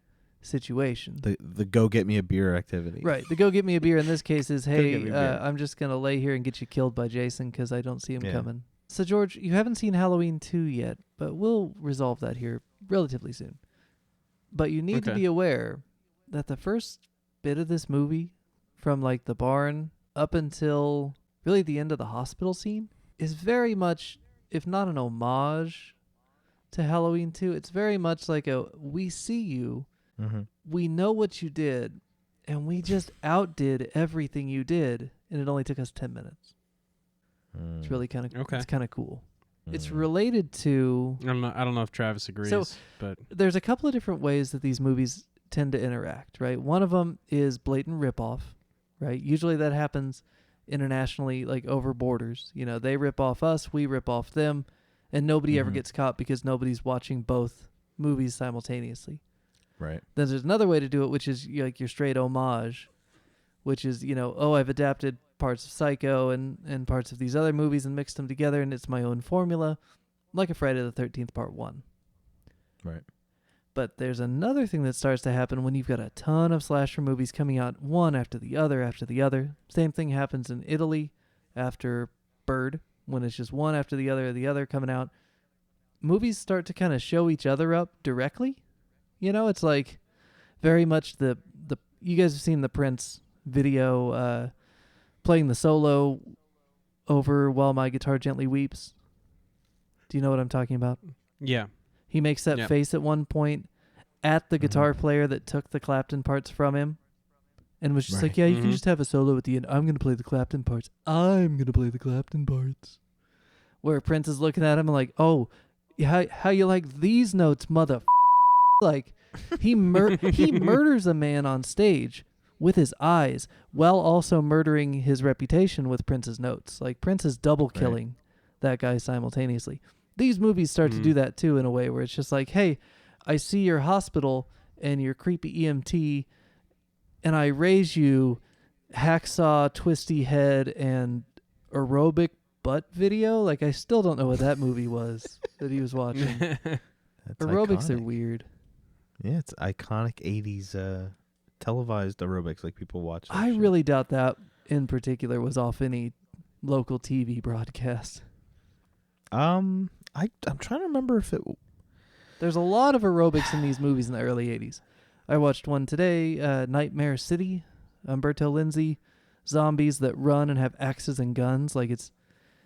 situation. The go get me a beer activity. Right. The go get me a beer in this case is, get hey, me a beer. I'm just going to lay here and get you killed by Jason because I don't see him Yeah. coming. So, George, you haven't seen Halloween 2 yet, but we'll resolve that here relatively soon. But you need to Okay. be aware that the first bit of this movie, from like the barn up until really the end of the hospital scene, is very much, if not an homage to Halloween 2, it's very much like we see you, Mm-hmm. we know what you did, and we just outdid everything you did, and it only took us 10 minutes. It's really kind of Okay. It's kind of cool. Mm. It's related to... I don't know if Travis agrees, but There's a couple of different ways that these movies tend to interact, right? One of them is blatant ripoff, right? Usually that happens internationally, like over borders. They rip off us, we rip off them, and nobody ever Mhm. gets caught because nobody's watching both movies simultaneously. Right. Then there's another way to do it, which is like your straight homage, which is, I've adapted parts of Psycho and parts of these other movies and mixed them together, and it's my own formula, like a Friday the 13th Part 1. Right. But there's another thing that starts to happen when you've got a ton of slasher movies coming out one after the other after the other. Same thing happens in Italy after Bird, when it's just one after the other coming out. Movies start to kind of show each other up directly. It's like very much the you guys have seen the Prince video playing the solo over While My Guitar Gently Weeps. Do you know what I'm talking about? Yeah. He makes that face at one point at the guitar player that took the Clapton parts from him and was just like, yeah, you can just have a solo at the end. I'm going to play the Clapton parts. I'm going to play the Clapton parts. Where Prince is looking at him and like, oh, how you like these notes, mother. Like, he murders a man on stage with his eyes while also murdering his reputation with Prince's notes. Like, Prince is double killing that guy simultaneously. These movies start to do that too in a way where it's just like, hey, I see your hospital and your creepy EMT and I raise you hacksaw, twisty head, and aerobic butt video. Like, I still don't know what that movie was that he was watching. That's Aerobics iconic. are weird. Yeah, it's iconic 80s televised aerobics like people watch. I really doubt that in particular was off any local TV broadcast. I'm trying to remember if it... There's a lot of aerobics in these movies in the early 80s. I watched one today, Nightmare City, Umberto Lindsay, zombies that run and have axes and guns. Like, it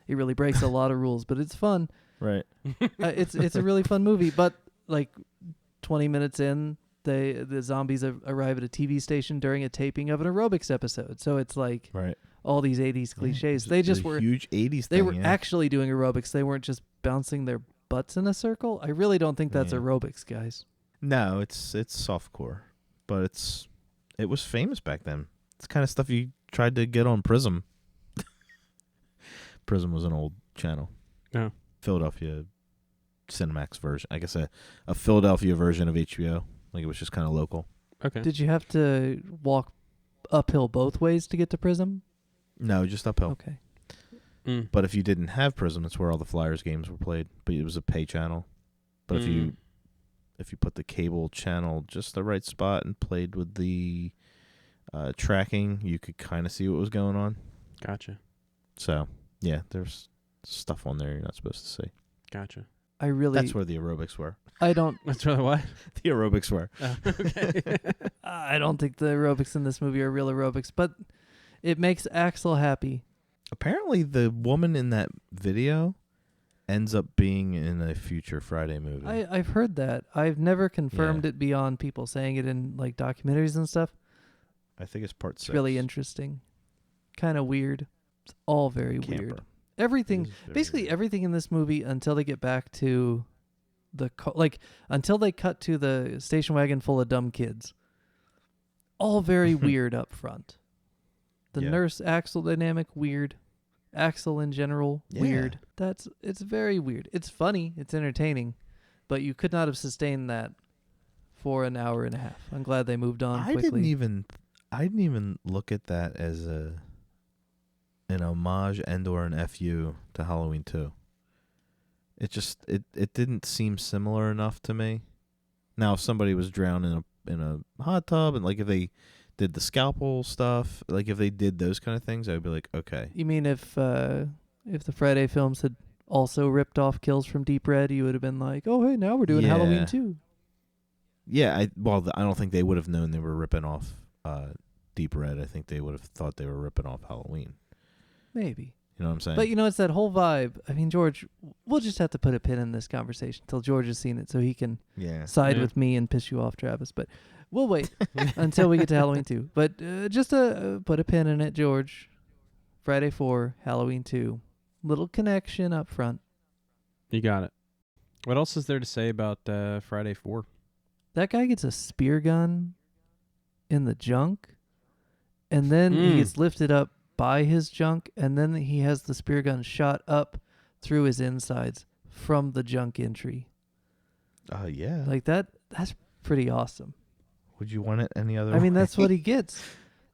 really breaks a lot of rules, but it's fun. Right. It's a really fun movie, but like 20 minutes in, the zombies arrive at a TV station during a taping of an aerobics episode. So it's like all these 80s cliches. They just were huge 80s They thing, were actually doing aerobics. They weren't just bouncing their butts in a circle. I really don't think that's aerobics, guys. No, it's softcore, but it was famous back then. It's kind of stuff you tried to get on Prism. Prism was an old channel. Yeah. Philadelphia Cinemax version. I guess a Philadelphia version of HBO. Like, it was just kind of local. Okay. Did you have to walk uphill both ways to get to Prism? No, just uphill. Okay. But if you didn't have Prism, that's where all the Flyers games were played. But it was a pay channel. But if you put the cable channel just the right spot and played with the tracking, you could kind of see what was going on. Gotcha. So, yeah, there's stuff on there you're not supposed to see. Gotcha. That's where the aerobics were. I don't... That's really what? The aerobics were. Oh, okay. I don't think the aerobics in this movie are real aerobics, but it makes Axel happy. Apparently, the woman in that video ends up being in a future Friday movie. I've heard that. I've never confirmed it beyond people saying it in like documentaries and stuff. I think it's part 6. It's really interesting. Kind of weird. It's all very weird. Everything, basically everything in this movie until they get back to until they cut to the station wagon full of dumb kids. All very weird up front. The nurse Axel dynamic, weird. Axel in general, weird. It's very weird. It's funny, it's entertaining, but you could not have sustained that for an hour and a half. I'm glad they moved on quickly. I didn't even look at that as an homage and or an FU to Halloween 2. It just it didn't seem similar enough to me. Now, if somebody was drowned in a hot tub and like if they did the scalpel stuff, like if they did those kind of things, I would be like, okay. You mean if the Friday films had also ripped off Kills from Deep Red, you would have been like, oh, hey, now we're doing Halloween 2. Yeah, I don't think they would have known they were ripping off Deep Red. I think they would have thought they were ripping off Halloween. Maybe. You know what I'm saying? But, it's that whole vibe. I mean, George, we'll just have to put a pin in this conversation until George has seen it so he can side with me and piss you off, Travis. But we'll wait until we get to Halloween 2. But just to put a pin in it, George, Friday 4, Halloween 2. Little connection up front. You got it. What else is there to say about Friday 4? That guy gets a spear gun in the junk, and then he gets lifted up by his junk, and then he has the spear gun shot up through his insides from the junk entry. Yeah. Like that's pretty awesome. Would you want it any other I mean, way? that's what he gets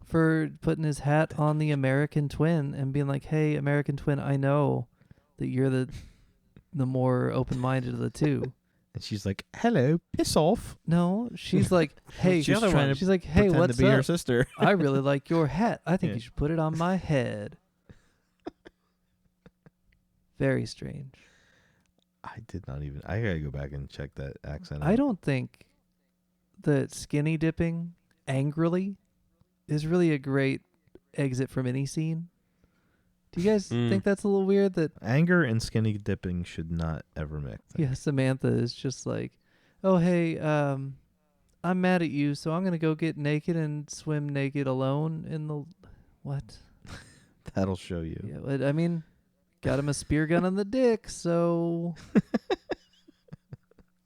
for putting his hat on the American twin and being like, "Hey, American twin, I know that you're the more open-minded of the two." And she's like, "Hello, piss off." No, she's like, "Hey, She's trying to she's like, "Hey, pretend what's to be her up? sister. I really like your hat. I think Yeah. you should put it on my head." Very strange. I did not even. I gotta go back and check that accent. I out. don't think that skinny dipping angrily is really a great exit from any scene. Do you guys think that's a little weird that Anger and skinny dipping should not ever mix. Samantha is just like, "Oh, hey, I'm mad at you, so I'm going to go get naked and swim naked alone in the what?" That'll show you. Yeah, but I mean, got him a spear gun on the dick, so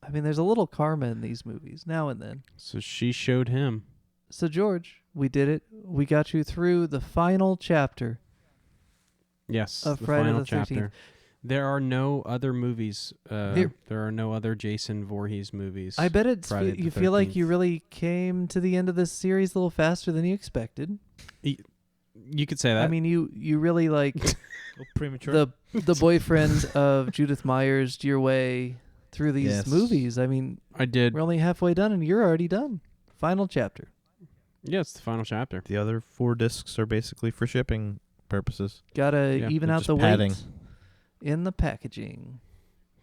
I mean, there's a little karma in these movies now and then. So she showed him. So George, we did it. We got you through the final chapter. Yes, Of the Friday final the 13th. chapter. There are no other movies. There are no other Jason Voorhees movies. I bet it's Friday the you feel like you 13th. really came to the end of this series a little faster than you expected. You could say that. I mean, you really like Premature. the boyfriend of Judith Myers your way through these Yes. movies. I mean, I did. we're only halfway done and you're already done. Final chapter. Yeah, it's the final chapter. The other 4 discs are basically for shipping purposes. Gotta Yeah, even they're out just the padding. weight in the packaging.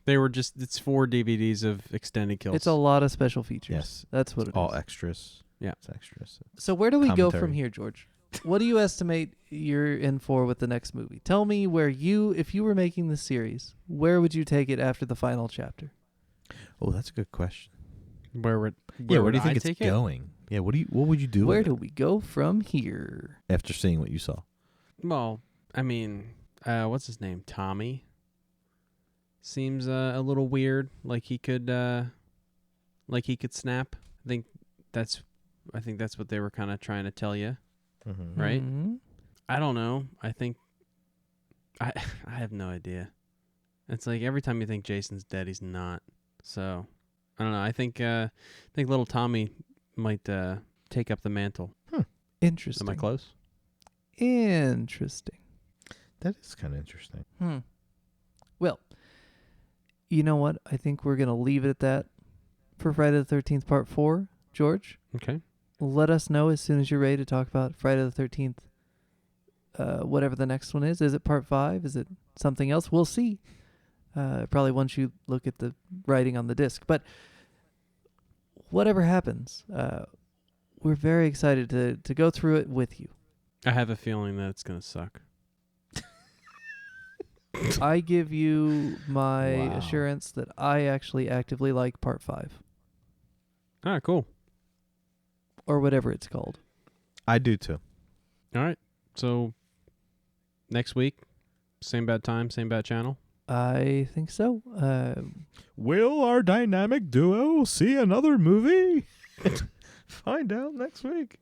It's 4 DVDs of extended kills. It's a lot of special features. Yes. That's what it is. All extras. Yeah. It's extras. So where do we go from Commentary. here, George? What do you estimate you're in for with the next movie? Tell me where if you were making the series, where would you take it after the final chapter? Oh, that's a good question. where Where do you would I think it's take it? going? Yeah, what would you do Where with do it we go from here? after seeing what you saw? Well, I mean, what's his name? Tommy. Seems a little weird. Like he could snap. I think that's what they were kind of trying to tell you. Mm-hmm. Right? Mhm. I don't know. I think I have no idea. It's like every time you think Jason's dead, he's not. So I don't know. I think little Tommy might take up the mantle. Interesting. Am I close? Interesting. That is kind of interesting. Well, you know what? I think we're going to leave it at that for Friday the 13th Part 4. George, Okay. let us know as soon as you're ready to talk about Friday the 13th, whatever the next one is. Is it Part 5? Is it something else? We'll see. Probably once you look at the writing on the disc. But whatever happens, we're very excited to go through it with you. I have a feeling that it's gonna suck. I give you my Wow. assurance that I actually actively like Part 5. All right, cool. Or whatever it's called. I do too. All right. So next week, same bad time, same bad channel. I think so. Will our dynamic duo see another movie? Find out next week.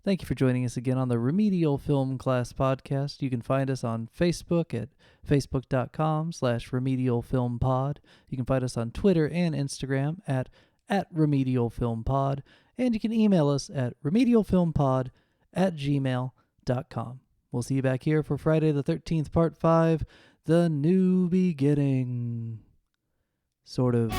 Thank you for joining us again on the Remedial Film Class Podcast. You can find us on Facebook at facebook.com/remedialfilmpod. You can find us on Twitter and Instagram at remedialfilmpod. And you can email us at remedialfilmpod@gmail.com. We'll see you back here for Friday the 13th, Part 5, The New Beginning. Sort of.